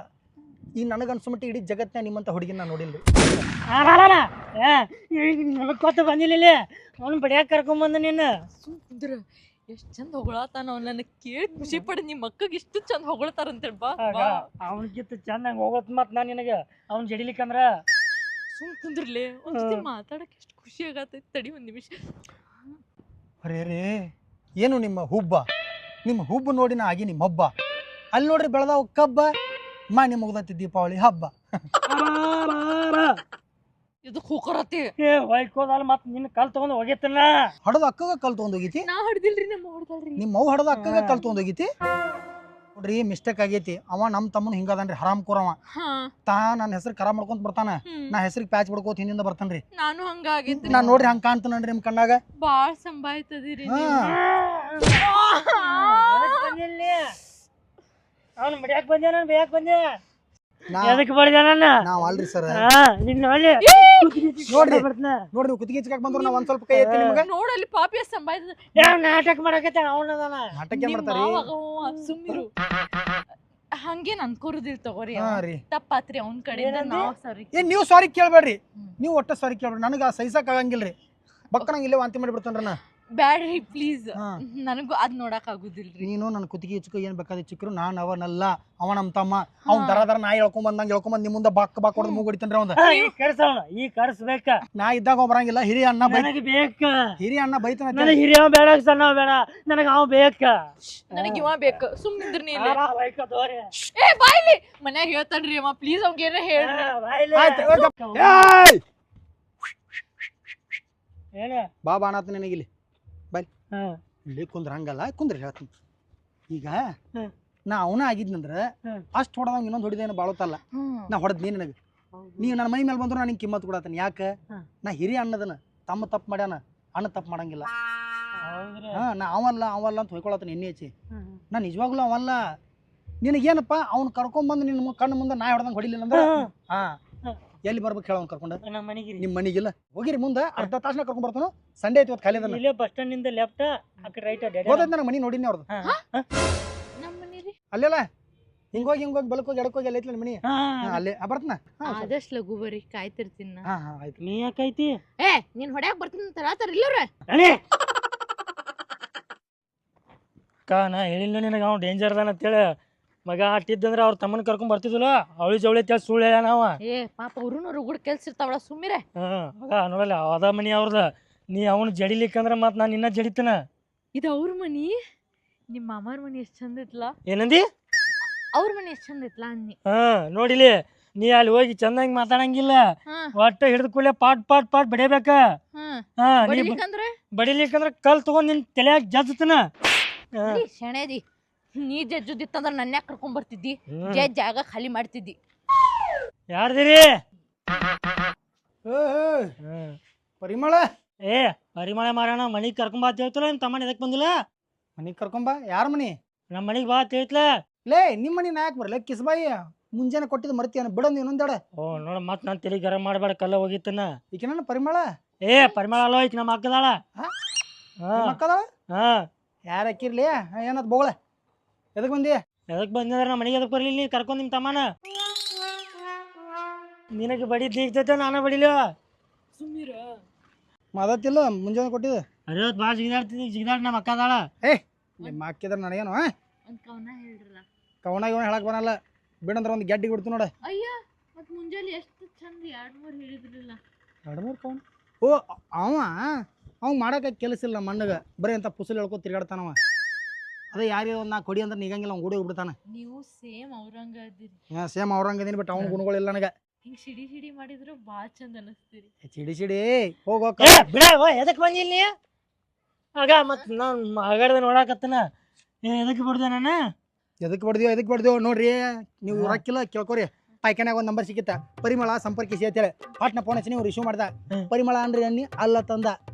ಈಗ ನನಗನ್ಸಮಟ್ಟಿ ಇಡೀ ಜಗತ್ತಿನ ನಿಮ್ಮಂಥ ಹುಡುಗಿನ ನಾನು ನೋಡಿಲ್ಲ. ಕೊತ್ತ ಬಂದಿಲ್ಲ, ಅವ್ನು ಬಡಿಯಾಕ ಕರ್ಕೊಂಬಂದ ನೀನು. ಸುಮ್ದ್ರ ಎಷ್ಟ್ ಚಂದ ಹೊಗಳತಾನ ಅವ್ನ. ನನ್ನ ಕೇಳಿ ಖುಷಿ ಪಡಿ ನಿಮ್ಮ ಮಕ್ಕಗ್ ಇಷ್ಟು ಚಂದ ಹೊಗಳ್ತಾರ ಅಂತೇಳಿ. ಬಾ ಅವನ್ಕಿಂತ ಚಂದಂಗ ಹೋಗತ್ ಮತ್ ನಾ ನಿನಗ ಅವ್ನ್ ಜಡಿಲಿಕ್ಕಂದ್ರ. ಸುಮ್ ಕುಂದ್ರಲೇ, ಒಂದ್ಸತಿ ಮಾತಾಡಕ್ ಎಷ್ಟು ಖುಷಿ ಆಗತೈತಿ. ತಡಿ ಒಂದ್ ನಿಮಿಷ. ಅರೇ ರೇ, ಏನು ನಿಮ್ಮ ಹುಬ್ಬ? ನಿಮ್ಮ ಹುಬ್ಬು ನೋಡಿ ನಾ ಆಗಿ ನಿಮ್ಮ ಹಬ್ಬ. ಅಲ್ಲಿ ನೋಡ್ರಿ ಬೆಳೆದಾವ ಕಬ್ಬ, ಮಾನ್ಯ ಮುಗ್ದತಿ ದೀಪಾವಳಿ ಹಬ್ಬ. ಇದಕ್ ಹೋಗರತಿ ಹೊಯ್ಕೋದಲ್ಲ ಮತ್ ನಿನ್ನ ಕಲ್ ತಗೊಂಡ್ ಹೋಗೈತಲ್ಲ. ಹಡದ ಅಕ್ಕಗ ಕಲ್ ತಗೊಂಡ್ ಹೋಗಿತಿ? ನಾ ಹಡ್ದಿಲ್ರಿ, ನಮ್ಮ ಹೊಡ್ದಾಳ್ರಿ. ನಿಮ್ಮ ಅವ್ ಹಡದ ಅಕ್ಕಗ ಕಲ್ ತಗೊಂಡ್ ಹೋಗಿತಿ? ನೋಡ್ರಿ ಮಿಸ್ಟೇಕ್ ಆಗೈತಿ. ಅವ ನಮ್ಮ ತಮ್ಮನ ಹಿಂಗದನ್ರಿ ಹರಾಮ್ ಕೂರವ. ತಾ ನನ್ನ ಹೆಸರು ಖರಾಬ್ ಮಾಡ್ಕೊಂತ ಬರ್ತಾನ, ನಾ ಹೆಸರಿಗೆ ಪ್ಯಾಚ್ ಬಿಡ್ಕೋತ ಹಿಂದಿಂದ ಬರ್ತಾನ್ರಿ. ನಾನು ಹಂಗಾಗಿದ್ರಿ. ನಾ ನೋಡ್ರಿ ಹಂಗ ಕಾಣ್ತಾನನ್ರಿ ನಿಮ್ ಕಣ್ಣಾಗ. ಬಾಳ್ ಸಂಭಾಯ್ತದಿರಿ ಅವ್ನು ಬಡಿಯಾಕ ಬಂದೆ, ನಾನು ಬೇಯಕ್ ಬಂದೆ. ನಾ- ಎದಕ್ಕೆ ಬಡ್ದೆ ನನ್ನ? ನಾವ್ ಅಲ್ರಿ ಸರ್. ನಿನ್ನ ಒಳ್ಳೆ ನೋಡ್ರಿ ಬರ್ತಾನ. ನೋಡ್ರಿ ಕುತ್ತಿಗೆ ಚಿಕ್ಕಕ್ ಬಂದ್ರು ನಾವ್ ಒಂದ್ ಸ್ವಲ್ಪ ಕೈ ಎತ್ತಿ ನಿಮ್ಗ. ನೋಡಲ್ಲಿ ಪಾಪಿಯ ಸಂಭಾಯ್ತದ. ಯಾವ ನಾಟಕ ಮಾಡಕತ್ತ ಅವನದಾನ. ನಾಟಕ ಏನ್ ಮಾಡ್ತಾರಿ? ಸುಮ್ಮಿರು. ಹಂಗೇನ್ ಅನ್ಕೋರುದಿಲ್ ತಗೋರಿ. ಹಾ ರೀ. ತಪ್ಪಾತ್ರಿ ಅವ್ನ ಕಡೆಯಿಂದ ನಾವ್ ಸಾರಿ. ಏನ್ ನೀವು ಸಾರಿ ಕೇಳ್ಬೇಡ್ರಿ, ನೀವು ಒಟ್ಟ ಸಾರಿ ಕೇಳ್ಬೇಡ್ರಿ. ನನಗ ಸಹಿಸಕ್ ಆಗಂಗಿಲ್ರಿ. ಬಕ್ಕನಂಗ ಇಲ್ಲೇ ವಾಂತಿ ಮಾಡಿ ಬಿಡ್ತಾನ್ರಿ ನಾ. ಬ್ಯಾಡ್ರಿ ಪ್ಲೀಸ್, ಹಾ. ನನಗೂ ಅದ್ ನೋಡಕ್ ಆಗುದಿಲ್ರಿ. ನೀನು ನನ್ನ ಕುತ್ತಿಗೆ ಚಿಕ್ಕ ಏನ್ ಬೇಕಾದ್ರೆ ಚಿಕ್ಕರು ನಾನ್ ಅವನಲ್ಲ, ಅವ ನಮ್ ತಮ್ಮ. ಅವ್ನ್ ದರ ನಾ ಹೇಳ್ಕೊಂಬಂದಂಗ ಹೇಳ್ಕೊಂಬಂದ್ ನಿಮ್ ಮುಂದೆ ಬಾಕ್ ಹೊಡೆದ್ ಮೂಗ್ ಹೊಡಿತಾನ್ರಿ ಅವಂದ. ಈ ಕರ್ಸವನ, ಈ ಕರ್ಸ್ಬೇಕ. ನಾ ಇದ್ದಾಗ ಅವ ಬರಂಗಿಲ್ಲ. ಹಿರಿಯ ಅಣ್ಣ ನನಗೆ ಬೇಕ. ಹಿರಿಯ ಅಣ್ಣ ಬೈತಾನ. ನನಗೆ ಹಿರಿಯವ ಬೇಡ, ಸಣ್ಣವ ಬೇಡ, ನನಗೆ ಅವ ಬೇಕ. ನನಗ್ ಇವ ಬೇಕು. ಸುಮ್ನಿದ್ರಿ ನೀ ಇಲ್ಲಿ. ಏ ಬಾಯ್ಲಿ, ಮನ್ಯಾಗ ಹೇಳ್ತಾನ್ರಿ ಅವ. ಪ್ಲೀಸ್ ಅವ್ಗ ಏನಾರ ಹೇಳ್ರಿ. ಏನ ಬಾಬಾ ಅನಾತ ನಿನಗಿಲ್ಲಿ ಬಾಯ್. ಇಲ್ಲಿ ಕುಂದ್ರ ಹಂಗಲ್ಲ, ಕುಂದ್ರಿ ಹೇಳ್ತೀನಿ. ಈಗ ನಾ ಅವನ ಆಗಿದ್ನಂದ್ರ ಅಷ್ಟ್ ಹೊಡೆದಂಗ ಇನ್ನೊಂದ್ ಹೊಡಿದೇನು ಬಾಳುತ್ತಲ್ಲ. ನಾ ಹೊಡೆದ್ ನೀ ನನಗೆ. ನೀವು ನನ್ನ ಮೈ ಮೇಲೆ ಬಂದ್ರು ನಾನು ನಿಂಗೆ ಕಿಮ್ಮತ್ ಕೊಡತ್ತೇನೆ. ಯಾಕೆ? ನಾ ಹಿರಿಯ ಅಣ್ಣದನ, ತಮ್ಮ ತಪ್ಪು ಮಾಡ್ಯಾನ, ಅಣ್ಣ ತಪ್ಪು ಮಾಡಂಗಿಲ್ಲ. ನಾ ಅವಲ್ಲ ಅಂತ ಹೊಯ್ಕೊಳತ್ತೇನೆ ಎಣ್ಣೆ ಹಚ್ಚಿ. ನಾ ನಿಜವಾಗ್ಲೂ ಅವಲ್ಲ. ನಿನಗೇನಪ್ಪ ಅವ್ನು ಕರ್ಕೊಂಬಂದು ನಿನ್ನ ಕಣ್ಣು ಮುಂದೆ ನಾ ಹೊಡೆದಂಗೆ ಹೊಡಿಲಿಲ್ಲ ಅಂದ್ರೆ ಎಲ್ಲಿ ಬರ್ಬೇಕು ಹೇಳ? ಅವ್ನು ಕರ್ಕೊಂಡ ನಮ್ಮ ಮನೆಗೆ. ನಿಮ್ಮ ಮನೆಗಿಲ್ಲ ಹೋಗಿರಿ. ಮುಂದೆ ಅರ್ಧ ತಾಸನ ಕರ್ಕೊಂಡ್ ಬರ್ತಾನು. ಸಂಡೇ ಐತಿ ಇವತ್ತು ಖಾಲಿ ಅದನ್ನ. ಇಲ್ಲೇ ಬಸ್ ಸ್ಟ್ಯಾಂಡ್ ನಿಂದ ಲೆಫ್ಟ್, ಆ ಕಡೆ ರೈಟ್. ಹೋದೈತಿ ನನ್ನ ಮನೆ ನೋಡಿನಿ ಅವ್ರದ್ದು. ನಮ್ಮ ಮನೇರಿ ಅಲ್ಲೆಲ್ಲ ಹಿಂಗೋಗಿ ಬೆಳಕೋಗಿ ಎಡಕೋಗಿ ಎಲ್ಲ ಐತಿ ಮನಿ. ಅಲ್ಲೇ ಬರ್ತನ. ಆದಷ್ಟು ಲಘು ಬರ್ರಿ, ಕಾಯ್ತಿರ್ತೀನಿ ನಾ. ಆಯ್ತು. ನೀ ಯಾಕೈತಿ? ಏ ನೀನ್ ಹೊಡ್ಯಾಕ್ ಬರ್ತೀನಿ ಅಂತ ಹೇಳತ್ತಾರ ಇಲ್ಲವ್ರ. ನಾ ಹೇಳಿಲ್ಲ ನಿನಗೆ ಅವ್ನು ಡೇಂಜರ್ ಅದಾನ ಅಂತೇಳಿ. ಮಗ ಅಟ್ಟಿದ್ದಂದ್ರೆ ಅವ್ರ ತಮ್ಮನ ಕರ್ಕೊಂಡ್ ಬರ್ತಿದ್ವಲ್ಲ, ಅವಳಿ ಜವಳಿ ಅಂತೇಳಿ ಸುಳ್ಳು ಹೇಳ ನಾವ. ಏ ಪಾಪ ಅವ್ರೂ ರುಗುಡ್ ಕೆಲ್ಸ ಇರ್ತಾವಳ, ಸುಮ್ಮಿರೆ. ಮಗ ನೋಡಲ್ಲ ಅದ ಮನಿ ಅವ್ರದ. ನೀ ಅವನು ಜಡಿಲಿಕ್ಕಂದ್ರ ಮತ್ ನಾನು ಇನ್ನ ಜಡಿತನ. ಇದು ಅವ್ರ ಮನಿ. ನಿಮ್ಮ ಮಾಮಾರ ಮನಿ ಎಷ್ಟ್ ಚಂದ ಇತ್ಲಾ. ಏನಂದಿ? ಅವ್ರ ಮನಿ ಎಷ್ಟ್ ಚಂದ ಇತ್ಲಾ ಅನ್ನಿ. ನೋಡಿಲಿ, ನೀ ಅಲ್ಲಿ ಹೋಗಿ ಚಂದಂಗ್ ಮಾತಾಡಂಗಿಲ್ಲ. ಒಟ್ಟ ಹಿಡಿದ ಕೂಡಲೇ ಪಾಟ್ ಪಾಟ್ ಪಾಟ್ ಬಡಿಬೇಕ. ಬಡಿಲಿಕ್ಕಂದ್ರ ಕಲ್ ತಗೊಂಡ್ ನಿನ್ ತಲೆಯಾಗ ಜಜ್ತನ. ಶೆಣೆದಿ, ನೀ ಜಜ್ಜುದಿತ್ತಂದ್ರ ನನ್ನ ಯಾಕೆ ಕರ್ಕೊಂಡ್ ಬರ್ತಿದ್ದಿ? ಜಜ್ ಜಾಗ ಖಾಲಿ ಮಾಡ್ತಿದ್ದಿ. ಯಾರ್ದಿರಿ? ಪರಿಮಳ. ಪರಿಮಳ ಮಾರಣ ಮನಿಗ್ ಕರ್ಕೊಂಬಾ ಅಂತ ಹೇಳ್ತಲ್ಲ. ನಿಮ್ ತಮ್ಮನ ಎದಕ್ ಬಂದಿಲ್ಲ? ಮನಿಗ್ ಕರ್ಕೊಂಬಾ? ಯಾರ ಮನಿ? ನಮ್ಮ ಮನಿಗ್ ಬಾ ಅಂತ ಹೇಳ್ತಲ. ಲೇ ನಿಮ್ ಮನಿ ನಾ ಯಾಕೆ ಬರಲ್ಲ? ಕಿಸ್ಬಾಯಿ ಮುಂಜಾನೆ ಕೊಟ್ಟಿದ್ ಮರ್ತಿಯನ ಬಿಡಂದ್ ಇನ್ನೊಂದೆಡ. ನೋಡ ಮತ್ ನಾನ್ ತಲೆ ಗರಂ ಮಾಡ್ಬೇಡ, ಕಲ್ಲ ಹೋಗಿತ್ತನ. ಈಕೆ ನನ್ನ ಪರಿಮಳ? ಪರಿಮಳ ಅಲ್ಲೋ, ಈಕ ನಮ್ಮ ಅಕ್ಕದಾಳ. ಅಕ್ಕದಾಳ? ಯಾರ ಅಕ್ಕಿರ್ಲಿ? ಏನತ್ ಬೋಗಳ? ಎದಕ್ ಬಂದಿ? ಎದಕ್ ಬಂದ್ರ ನಮ್ಮ ಮನೆಗೆ ಎದಕ್ ಬರ್ಲಿಲ್ಲ? ನೀ ಕರ್ಕೊಂಡ್ ನಿಮ್ ತಮ್ಮನ. ನಿನಗೆ ಬಡಿದ್ ನೀಗ್ತೈತೆ, ನಾನ ಬಡಿಲ. ಸುಮ್ಮಿರ ಮಾದತ್ತಿಲ್ಲ ಮುಂಜಾನೆ ಕೊಟ್ಟಿದ. ಅರಿವತ್ ಭಾಳ ಜಿಗಿದಾಡ್ ನಮ್ಮ ಅಕ್ಕದಾಳ. ನಿಮ್ಮ ಅಕ್ಕಿದ್ರ ನನಗೇನು ಒಂದ್ ಕವನ ಹೇಳ್ರಲ್ಲ. ಕವನ ಇವನ್ ಹೇಳಕ್ ಬರಲ್ಲ. ಬಿಡಂದ್ರ ಒಂದ್ ಗೆಡ್ಡಿ ಬಿಡ್ತು ನೋಡ. ಅಯ್ಯ ಮತ್ ಮುಂಜಾನೆ ಎಷ್ಟು ಚಂದ 2-3 ಹೇಳಿದ್ರಲ್ಲ. 2-3 ಕವನ? ಓ ಅವ ಮಾಡಕ ಕೆಲಸ ಇಲ್ಲ ಮಣ್ಣಗ. ಬರೀ ಅಂತ ಪುಸಲ್ ಹೇಳ್ಕೊ ತಿರ್ಗಾಡ್ತಾನವ. ಅದೇ ಯಾರೇ ಒಂದ್ ನಾ ಕೊಡಿ ಅಂದ್ರೆ ನಿಗಂಗಿಲ್ಲ, ಅವ್ನು ಗುಡಿ ಹೋಗ್ಬಿಡ್ತಾನ. ನೀವು ಸೇಮ್ ಅವ್ರಂಗ ಅದೀರಿ. ಸೇಮ್ ಅವ್ರಂಗದೀನಿ, ಬಟ್ ಅವ್ನ ಗುಣಗಳಿಲ್ಲ ನನಗ. ಹಿಂಗ್ ಸಿಡಿ ಮಾಡಿದ್ರು ಬಾಳ ಚಂದ ಅನಸ್ತೀರಿ. ಸಿಡಿ ಹೋಗೋ ಬಿಡ. ಎದಕ್ ಬಂದಿಲ್ಲ? ಆಗ ಮತ್ ನಾನ್ ಆಗಡ್ದ ನೋಡಾಕತ್ತನ. ಎದಕ್ ಬಿಡ್ದೆ ನಾನು? ಎದಕ್ ಬಡ್ದೇವ್ ನೋಡ್ರಿ. ನೀವು ರೊಕ್ಕಿಲ್ಲ ಕೇಳ್ಕೊರಿ. ಪಾಯ್ಕಾನ್ಯಾಗ ಒಂದ್ ನಂಬರ್ ಸಿಕ್ಕಿತ್ತ, ಪರಿಮಳ ಸಂಪರ್ಕಿಸಿ ಅಂತೇಳಿ. ಪಾಟ್ನ ಫೋನ್ ಹಚ್ಚಿ ನೀವು ರಿಸೀವ್ ಮಾಡ್ದ. ಪರಿಮಳ ಅನ್ರಿ ಅನ್ನಿ ಅಲ್ಲ ತಂದ.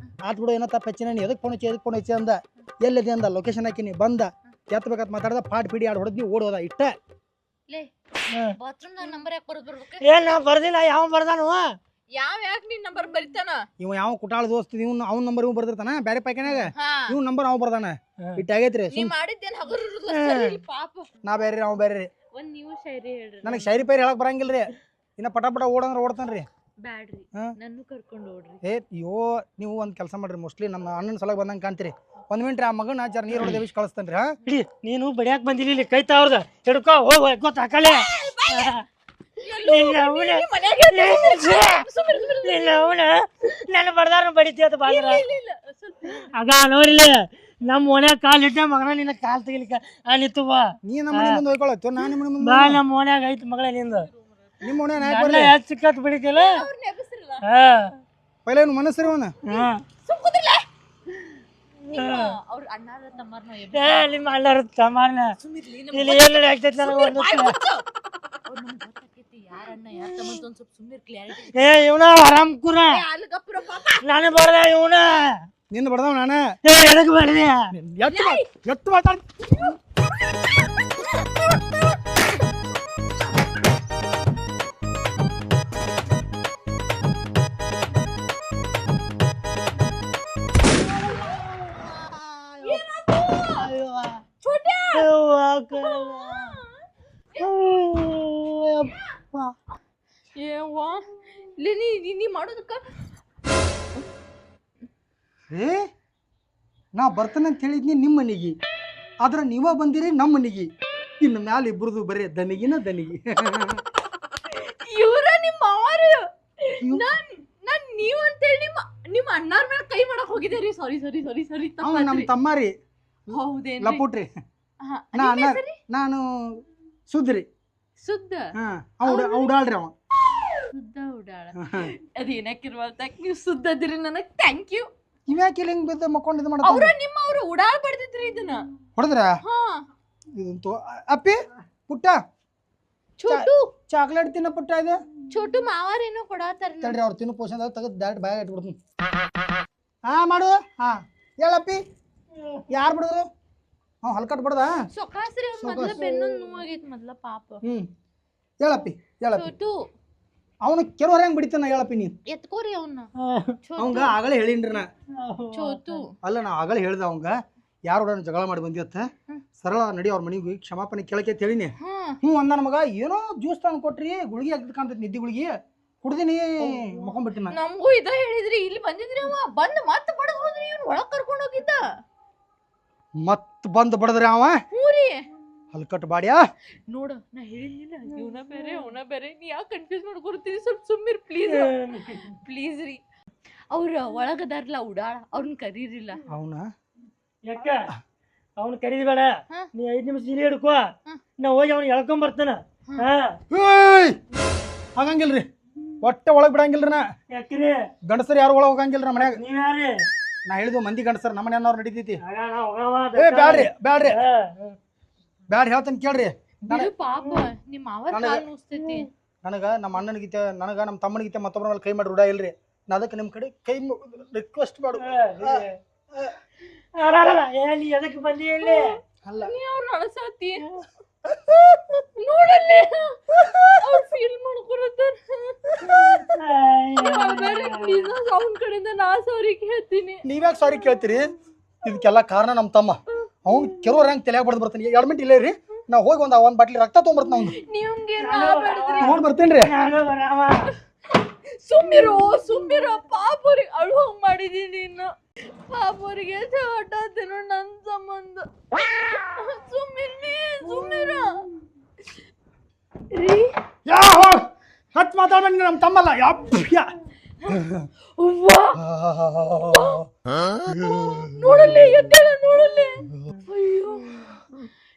ಆತ್ ಬಿಡು, ಏನೋ ತಪ್ಪ ಹೆಚ್ಚಿನ ನೀ ಎದಕ್ ಫೋನ್ ಹಚ್ಚಿ ಅಂದ. ಎಲ್ಲದಿ ಅಂದ. ಲೊಕೇಶನ್ ಹಾಕಿನಿ ಬಂದ. ಎತ್ತಬೇಕಂತ ಮಾತಾಡ್ದ. ಪಾಟ್ ಪಿಡಿ ಆಡ್ ಹೊಡೆದ್ ನೀವು ಓಡೋದ ಇಟ್ಟ. ಬಾತ್ರೂಮ್ ನಂಬರ್ ಯಾಕೆ ಬರ್ಬೇಕು? ಏನ್ ನಾ ಬರ್ದಿಲ್ಲ. ಯಾವ ಬರ್ದಾನು? ಯಾಕೆ ನಿನ್ ನಂಬರ್ ಬರಿತಾನ? ಇವ ಯಾವ ಕುಟಾಳ ದೋಸ್ತ ಇವ್ನು ಅವ್ನ ನಂಬರ್ ಇವ್ ಬರ್ದಿರ್ತಾನ ಬ್ಯಾರೆ ಪಾಯ್ಕಾನ್ಯಾಗ. ಇವ್ ನಂಬರ್ ಅವ್ ಬರ್ದಾನ. ಇಟ್ಟ ಆಗೈತ್ರಿ. ನೀ ಮಾಡಿದ್ದೇನ್ ಹಗರ್ ಪಾಪ. ನಾ ಬೇರೆ ಅವ್ ಬೇರೆ. ಒಂದ್ ನೀವು ಶೈರಿ ಹೇಳ್ರಿ. ನನಗೆ ಶೈರಿ ಪೈರಿ ಹೇಳಕ್ ಬರಂಗಿಲ್ರಿ. ಇನ್ನ ಪಟ ಓಡಂದ್ರ ಓಡ್ತಾನ್ರಿ. ಬ್ಯಾಡ್ರಿ, ನನ್ನ ಕರ್ಕೊಂಡು ಓಡ್ರಿ. ನೀವು ಒಂದ್ ಕೆಲಸ ಮಾಡ್ರಿ. ಮೋಸ್ಟ್ಲಿ ನಮ್ಮ ಅಣ್ಣನ ಸಲಗ ಬಂದಂಗ ಕಾಣ್ತೀರಿ. ಒಂದ್ ಮಿನಿಟ್ ಆ ಮಗನ ಜರ ನೀರ್ ಹೊಡೆದ ವಿಷ್ ಕಳಿಸ್ತೇನ್ರಿ. ನೀನು ಬಡಿಯಾಕ್ ಬಂದಿಲ್ಲ, ಕೈತಾ ಅವ್ರದ ಹಿಡ್ಕೋ ಹೋಗ್ ಗೊತ್ತಾಕಲೆ. ನನ್ನ ಬಡ್ದಾರ ಬಡಿತಿ ಅಂತ ಬಾಳ. ಆಗ ನೋಡಿಲ್ಲ ನಮ್ಮ ಓಣ್ಯಾಗ ಕಾಲ್ ಇಟ್ಟ ಮಗನ ನಿನ್ನ ಕಾಲ್ ತೆಗಿಲಿಕ್ಕ ನಿತ್ತು ಬಾ. ನೀ ನಮ್ಮ ಮನೆ ಮುಂದೆ ಹೋಯ್ಕೊಳತ್ತು, ನಾನು ನಿಮ್ಮ ಮುಂದೆ ಬಾ. ನಮ್ಮ ಓಣ್ಯಾಗ ಐತಿ ಮಗಳ ನಿಂದ. ನಿಮ್ಮ ಓಣ್ಯಾಗ ಚಿಕ್ಕತ್ ಬಿಡಿತಿಲ್ಲ. ಪೈಲ ಮನಸ್ಸರಿ ಅವನ ಅವ್ರ ಅಣ್ಣಾರ ತಮ್ಮರ್ನ ಏ ನಿಮ್ಮ ಅಣ್ಣರ ತಮ್ಮನ ಇಲ್ಲಿ ಏನು ಆಗ್ತೈತಿ ನನಗೆ ಒಂದು ಯಾರ ಅಣ್ಣ ಯಾರ ತಮ್ಮ ಒಂದ್ ಸ್ವಲ್ಪ ಸುಮ್ಮನೆ ಕ್ಲಾರಿಟಿ ಏ ಇವನ ಆರಾಮ್ ಕುರ ಅಲ್ಗಪ್ಪರ ಪಾಪ ನಾನು ಬರ್ದೆ ಇವನ ನಿಂದ ಬಡ್ದವ್ ನಾನ ಏ ಎದಕ್ಕೆ ಬರ್ದೆ ಎತ್ತು ಮಾತಾಡ್ ಏವಾ ನೀ ಮಾಡೋದಕ್ಕ ಏ ನಾ ಬರ್ತಾನೆ ಅಂತ ಹೇಳಿದ್ನಿ ನಿಮ್ಮ ಮನೆಗೆ ಆದ್ರೆ ನೀವ ಬಂದಿರಿ ನಮ್ಮ ಮನೆಗೆ ಇನ್ನು ಮ್ಯಾಲ ಇಬ್ರದು ಬರೀ ದನಿಗಿನ ದನಿಗಿ ಇವ್ರ ನಿಮ್ಮ ಮಾವರು ನಾನ್ ನೀವ್ ಅಂತೇಳಿ ನಿಮ್ಮ ಅಣ್ಣಾರ ಮೇಲೆ ಕೈ ಮಾಡಕ್ ಹೋಗಿದ್ದೀರಿ ಸಾರಿ ಸಾರಿ ಸಾರಿ ಸಾರಿ ಅವ ನಮ್ಮ ತಮ್ಮಾರಿ ಹೌದೇನ್ರಿ ಲಪುಟ್ರಿ ನಾನು ಸುದ್ರಿ ಸುದ್ದ ಉಡಾಳ್ರಿ ಅವ ಸುದ್ದ ಉಡಾಳ ಅದೇನಕ್ಕಿರುವಲ್ತ ನೀವು ಸುದ್ದ ಅದಿರಿ ನನಗ್ ಥ್ಯಾಂಕ್ ಯು ಇವ್ಯಾಕೆ ಹಿಂಗ್ ಬಿದ್ದ ಮಕ್ಕೊಂಡು ಇದು ಅವ್ರ ಮಾಡ್ತಾವ ನಿಮ್ಮ ಅವ್ರು ಉಡಾಳ್ ಬಡ್ದಿದ್ರಿ ಇದನ್ನ ಹೊಡೆದ್ರ ಹಾ ಇದಂತೂ ಅಪ್ಪಿ ಪುಟ್ಟ ಚೋಟು ಚಾಕ್ಲೇಟ್ ತಿನ್ನ ಪುಟ್ಟ ಇದೆ ಚೋಟು ಮಾವಾರೇನೋ ಕೊಡಾತಾರ ತಡ್ರಿ ಅವ್ರು ತಿನ್ನು ಪೋಷನ್ ತೆಗೆದು ಡೈರೆಕ್ಟ್ ಬ್ಯಾಗ್ ಇಟ್ಬಿಡ್ತೀನಿ ಹಾ ಮಾಡು ಹಾ ಹೇಳಪ್ಪಿ ಯಾರು ಬಿಡಿದ್ರು ಅವ್ ಹಲ್ಕಟ್ ಬಿಡ್ದ ಸೊಕಾಸ್ರಿ ಅವ್ನ ಮೊದ್ಲ ಬೆನ್ನೊಂದ್ ನೋವಾಗೈತ್ ಮೊದ್ಲ ಪಾಪ ಹೇಳಪ್ಪಿ ಚೋಟು ಅವನು ಕೆಲವ್ರ ಹೆಂಗ್ ಬಿಡಿತಾನ ಹೇಳಪ್ಪಿ ನೀನ್ ಎತ್ಕೋರಿ ಅವನ್ನ ಅವಂಗ ಆಗಲೇ ಹೇಳಿನ್ರಿ ನಾ ಚೋಟು ಅಲ್ಲ ನಾ ಆಗಲೇ ಹೇಳ್ದ ಅವಂಗ ಯಾರು ಜಗಳ ಮಾಡಿ ಬಂದಿತ್ತ ಸರಳ ನಡಿ ಅವ್ರ ಮನೆಗೆ ಕ್ಷಮಾಪಣೆ ಕೇಳಕ್ಕೆ ಹೇಳಿನಿ ಅಂದ ನಮಗ ಏನೋ ಜ್ಯೂಸ್ ತಂದು ಕೊಟ್ರಿ ಗುಳಿಗೆ ಆಗ್ತಕ್ಕಂತ ನಿದ್ದಿ ಗುಳಿಗೆ ಕುಡ್ದಿನಿ ಮಕೊಂಡ್ಬಿಟ್ಟಿನ ನಮಗೂ ಇದ ಹೇಳಿದ್ರಿ ಇಲ್ಲಿ ಬಂದಿದ್ರಿ ಅವ ಬಂದ್ ಮತ್ತ ಬಡದ್ ಹೋದ್ರಿ ಇವ್ನ ಒಳಗ್ ಕರ್ಕೊಂಡ್ ಹೋಗಿದ್ದ ಮತ್ ಬಂದ್ ಬಡದ್ರಿ ಅವ ಹೂರಿ ಹಲ್ಕಟ್ ಬಾಡ್ಯಾ ನೋಡ ನಾ ಹೇಳಿಲ್ಲ ಇವನ ಬೇರೆ ಅವನ ಬೇರೆ ನೀ ಯಾಕೆ ಕನ್ಫ್ಯೂಸ್ ಮಾಡ್ಕೊಡ್ತೀರಿ ಸ್ವಲ್ಪ ಸುಮ್ಮಿರ್ ಪ್ಲೀಸ್ ಪ್ಲೀಸ್ ರೀ ಅವ್ರ ಒಳಗದಾರಲ್ಲ ಉಡಾಳ ಅವ್ರನ್ನ ಕರೀರಿಲ್ಲ ಅವನ ಯಾಕ ಅವ್ನ ಕರೀಬೇಡ ನೀ 5 ನಿಮಿಷ ಇಲ್ಲಿ ಹಿಡ್ಕೋ ನಾ ಹೋಗಿ ಅವ್ನ ಎಳ್ಕೊಂಡ್ ಬರ್ತಾನ ಹಾಗಂಗಿಲ್ರಿ ಒಟ್ಟೆ ಒಳಗ್ ಬಿಡಂಗಿಲ್ರಿ ನಾ ಯಾಕ್ರಿ ಗಂಡಸರು ಯಾರು ಒಳಗ್ ಹೋಗಂಗಿಲ್ರಿ ಮನ್ಯಾಗ ನೀವ್ ಯಾರಿ ನಾ ಹೇಳಿದ್ವು ಮಂದಿ ಗಂಡಸರ್ ನಮ್ಮ ಮನೆಯವ್ರು ನಡೀತೈತಿ ಏ ಬ್ಯಾಡ್ರಿ ಬ್ಯಾಡ್ರಿ ಬ್ಯಾಡ್ ಹೇಳ್ತಾನೆ ಕೇಳ್ರಿ ಪಾಪ ನಿಮ್ಮ ಅವರ ಕಾಲ್ ನುಸ್ತೈತಿ ನನಗ ನಮ್ಮ ಅಣ್ಣನಿಗಿತೆ ನನಗ ನಮ್ಮ ತಮ್ಮನಿಗಿತೆ ಮತ್ತೊಬ್ಬರ ಮೇಲೆ ಕೈ ಮಾಡಿ ರೂಢ ಇಲ್ರಿ ನಾ ಅದಕ್ಕೆ ನಿಮ್ ಕಡೆ ಕೈ ರಿಕ್ವೆಸ್ಟ್ ಮಾಡು ನೀ ಎದಕ್ಕೆ ಬಂದಿ ಇಲ್ಲಿ ಅಲ್ಲ ನೀ ಅವ್ರನ್ನ ಅಳಸಾತಿ ನೋಡಲ್ಲಿ ಅವ್ರು ಫೀಲ್ ಮಾಡ್ಕೊಳತ್ತಾರ ಪ್ಲೀಸ್ ಅವ್ನ ಕಡೆಯಿಂದ ನಾ ಸಾರಿ ಕೇಳ್ತೀನಿ ನೀವ್ಯಾಕೆ ಸಾರಿ ಕೇಳ್ತೀರಿ ಇದಕ್ಕೆಲ್ಲ ಕಾರಣ ನಮ್ಮ ತಮ್ಮ ಅವ್ನು ಕೆಲವ್ರ ಹೆಂಗ್ ತಲೆಯಾಗ ಬಡ್ದು ಬರ್ತಾನೆ 2 ಮಿನಿಟ್ ಇಲ್ಲೇ ರೀ ನಾ ಹೋಗಿ ಒಂದ್ ಬಾಟ್ಲಿ ರಕ್ತ ತೊಗೊಂಬರ್ತಾನ ಅವ್ನು ನಿಮ್ಗೆ ತಗೊಂಡ್ ಬರ್ತೇನ್ರಿ ಸುಮ್ಮಿರೋ ಪಾಪವ್ರಿಗೆ ಅಳು ಹಂಗ್ ಮಾಡಿದೀನಿ ಇನ್ನು ಪಾಪವ್ರಿಗೆ ಹೊಟ್ಟಾತೇನೋ ನನ್ ಸಂಬಂಧ ಸುಮ್ಮಿರ ರೀ ಹತ್ ಮಾತಾಡ್ಬೇಡಿ ನಮ್ಮ ತಮ್ಮಲ್ಲ ನೋಡಲ್ಲಿ ಎದ್ದೇಳ ನೋಡಲ್ಲಿ ಅಯ್ಯೋ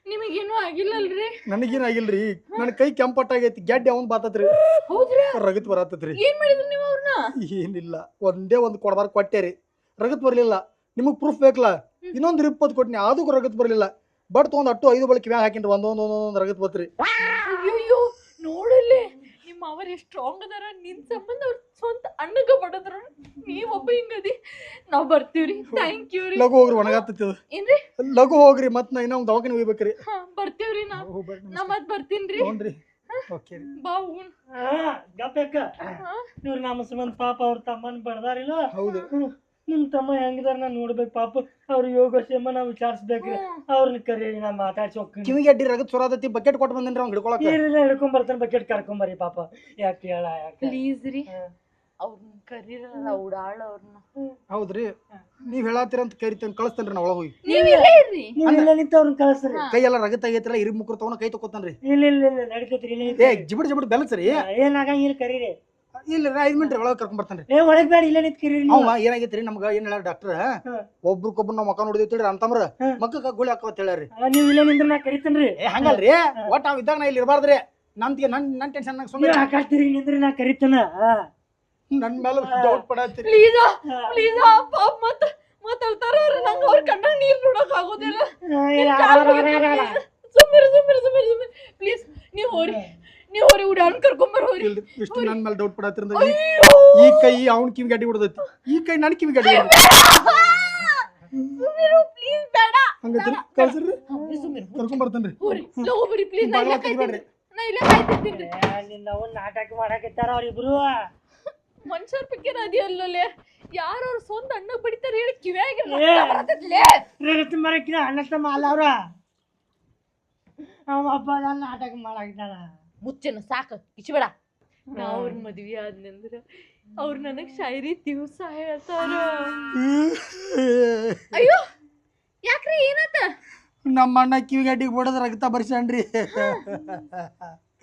ನಿಮಗೇನು ಆಗಿಲ್ಲಲ್ರಿ ನನಗೇನು ಆಗಿಲ್ರಿ ನನ್ನ ಕೈ ಕೆಂಪಟ್ಟಾಗೈತಿ ಗೆಡ್ಡೆ ಅವ್ನ್ ಬಾತತ್ರಿ ಹೌದ್ರಿ ರಗತ್ ಬರತ್ತತ್ರಿ ಏನ್ ಮಾಡಿದ್ರಿ ನೀವು ಅವ್ರನ್ನ ಏನಿಲ್ಲ ಒಂದೇ ಒಂದು ಕೊಡಬಾರ ಕೊಟ್ಟೇರಿ ರಗತ್ ಬರ್ಲಿಲ್ಲ ನಿಮಗ್ ಪ್ರೂಫ್ ಬೇಕಲ್ಲ ಇನ್ನೊಂದು 20 ಕೊಟ್ಟಿನಿ ಅದಕ್ಕೂ ರಗತ್ ಬರ್ಲಿಲ್ಲ ಬಟ್ ತಗೊಂಡ್ 5 ಬಳಕೆ ಮ್ಯಾಗ ಹಾಕಿನ್ರಿ ಒಂದೊಂದ್ ರಗತ್ ಬತ್ರಿ ಅಯ್ಯೋ ನೋಡಲ್ಲಿ ನಿಮ್ಮ ಅವ್ರ ಎಷ್ಟು ಸ್ಟ್ರಾಂಗ್ ಅದಾರ ನಿನ್ ಸಂಬಂಧ ಅವ್ರ ಸ್ವಂತ ಅಣ್ಣಗ ಬಡದ್ರ ನೀವೊಬ್ಬ ಹಿಂಗದಿ ನಾವ್ ಬರ್ತೀವ್ರಿ ಥ್ಯಾಂಕ್ ಯು ರೀ ಲಘು ಹೋಗ್ರಿ ಒಣಗಾತತಿ ಅದು ಏನ್ರಿ ಲಘು ಹೋಗ್ರಿ ಮತ್ ನಾ ಇನ್ನೊಂದು ದವಾಖಾನೆ ಹೋಗ್ಬೇಕ್ರಿ ಬರ್ತೀವ್ರಿ ನಾ ಮತ್ ಬರ್ತೀನ್ರಿ ನೋಡ್ರಿ ಓಕೆ ಬಾ ಹೂನ್ ಗಪ್ಪಕ್ಕ ಇವ್ರ ನಮ್ಮ ಸಂಬಂಧ ಪಾಪ ಅವ್ರ ತಮ್ಮನ್ ಬಡ್ದಾರಿಲ್ಲ ಹೌದು ನಿಮ್ ತಮ್ಮ ಹೆಂಗಿದಾರ ನಾ ನೋಡ್ಬೇಕು ಪಾಪ ಅವ್ರ ಯೋಗಕ್ಷೇಮ ನಾವ್ ವಿಚಾರಿಸ್ಬೇಕ್ರಿ ಅವ್ರನ್ನ ಕರೀರಿ ನಾ ಮಾತಾಡ್ಸಿ ಹೋಗ್ತೀನಿ ಕಿವಿಗೆ ಅಡ್ಡಿ ರಗತ್ ಸುರಾದತಿ ಬಕೆಟ್ ಕೊಟ್ಟು ಬಂದೇನ್ರಿ ಅವ್ನು ಹಿಡ್ಕೊಳಕ ಹಿಡ್ಕೊಂಡ್ ಬರ್ತಾನೆ ಬಕೆಟ್ ಕರ್ಕೊಂಬರಿ ಪಾಪ ಯಾಕೆ ಹೇಳ ಯಾಕೆ ಪ್ಲೀಸ್ ರೀ ಅವ್ರನ್ನ ಕರೀರಲ್ಲ ಉಡಾಳ ಅವ್ರನ್ನ ಹೌದ್ರಿ ನೀವ್ ಹೇಳತ್ತೀರಂತ ಕರಿತೇನೆ ಕಳಿಸ್ತೇನ್ರಿ ನಾ ಒಳಗೆ ಹೋಗಿ ನೀವ್ ಇಲ್ಲೇ ಇರ್ರಿ ನೀವ್ ಇಲ್ಲ ನಿಂತ ಅವ್ರನ್ನ ಕಳಿಸ್ರಿ ಕೈ ಎಲ್ಲ ರಗತ್ ಆಗೈತಿಲ್ಲ ಇರಿ ಮುಕ್ರು ತಗೊಂಡ್ ಕೈ ತಗೋತಾನ್ರಿ ಇಲ್ಲ ನಡೀತೈತ್ರಿ ಇಲ್ಲ ಏ ಜಿಬಿಡ್ ಬೆಲಸ್ರಿ ಏನಾಗಂಗಿಲ್ಲ ಕರೀರಿ ಇಲ್ಲ 5 ಮಿನಿಟ್ ಒಳಗೆ ಕರ್ಕೊಂಡ್ ಬರ್ತಾನ್ರಿ ಒಳಗ್ ಬೇಡ ಇಲ್ಲ ನಿಂತ ಕರೀರಿ ಅವ ಏನಾಗೈತ್ರಿ ನಮ್ಗ ಏನ್ ಹೇಳ ಡಾಕ್ಟರ್ ಒಬ್ರಿಗೊಬ್ರು ನಾವ್ ಮಕ್ಕ ನೋಡಿದ್ವಿ ಅಂತಂದ್ರ ಮಕ್ಕಕ್ಕ ಗುಳಿ ಹಾಕವತ್ ಹೇಳ್ಯಾರಿ ನೀವ್ ಇಲ್ಲ ನಿಂದ್ರ ನಾ ಕರಿತೇನ್ರಿ ಹಂಗಲ್ರಿ ಒಟ್ಟ ಅವ್ ಇದ್ದಾಗ ನಾ ಇಲ್ಲಿ ಇರಬಾರ್ದ್ರಿ ನನ್ ಟೆನ್ಷನ್ ಸುಮ್ಮನೆ ಹಾಕಾಡ್ತೀರಿ ನಿಂದ್ರಿ ನಾ ಕರಿತೇನ ನನ್ ಮೇಲೆ ಡೌಟ್ ಪಡತ್ತೀರಿ ಪ್ಲೀಸ್ ಪಾಪ ಮತ್ತ ಮಾತಾಡ್ತಾರ ಅವ್ರ ನಂಗ ಅವ್ರ ಸುಮ್ಮಿರು ಪ್ಲೀಸ್ ನೀವು ಹೋರಿ ಉಡಾನ್ ಕರ್ಕೊಂಬರ್ ಹೋರಿ ಇಲ್ರಿ ಇಷ್ಟು ನನ್ನ ಮೇಲೆ ಡೌಟ್ ಪಡತ್ತಿರಂದ ಈ ಕೈ ಅವ್ನ ಕಿವಿಗೆ ಅಡ್ಡಿ ಹೊಡೆದೈತಿ ಈ ಕೈ ನನ್ನ ಕಿವಿಗೆ ಅಡ್ಡಿ ಹೊಡೆದೈತಿ ಸುಮ್ಮಿರು ಪ್ಲೀಸ್ ಬೇಡ ಹಂಗಂದ್ರೆ ಕಳ್ಸ್ರಿ ಸುಮ್ಮಿರು ಕರ್ಕೊಂಡ್ ಬರ್ತೇನ್ರಿ ಹೋರಿ ಸ್ಲೋ ಹೋಗ್ಬಿಡಿ ಪ್ಲೀಸ್ ನಾ ಬಾಗ್ಲ ಇಲ್ಲೇ ತೆಗಿಬೇಡ್ರಿ. ನಾ ಇಲ್ಲೇ ಕಾಯ್ತಿರ್ತೀನಿ ನಿನ್ನ ಅವ್ನ ನಾಟಕ ಮಾಡಾಕತ್ತಾರ ಅವ್ರಿಬ್ರು ಮನುಷ್ಯರ ಬಗ್ಗೆ ಅದಿ ಅಲ್ಲೋಲೆ ಯಾರು ಅವ್ರ ಸ್ವಂತ ಅಣ್ಣ ಬಡಿತಾರೆ ಹೇಳಿ ಕಿವ್ಯಾಗಿ ಏ. ಬರ್ತೈತ್ಲೇ ರಗತ್ ಮರಕ್ಕಿನ ಅಣ್ಣ ತಮ್ಮ ಅಲ್ಲ ಅವ್ರ ಅವ ಅಪ್ಪ ನಾಟಕ ಮಾಡಾಕತ್ತಾರ ಮುಚ್ಚನ ಸಾಕು ಇಚ್ಬೇಡ ನಾ ಅವ್ರ ಮದ್ವಿ ಆದ್ನಂದ್ರ ಅವ್ರು ನನಗ್ ಶಾಯರಿ ದಿವ್ಸ ಹೇಳ್ತಾರ ಅಯ್ಯೋ ಯಾಕ್ರಿ ಏನಾತ ನಮ್ಮ ಅಣ್ಣ ಕಿವಿಗೆ ಅಡ್ಡಿಗೆ ಹೊಡೆದ ರಕ್ತ ಬರ್ಸ್ಯಾನ್ರಿ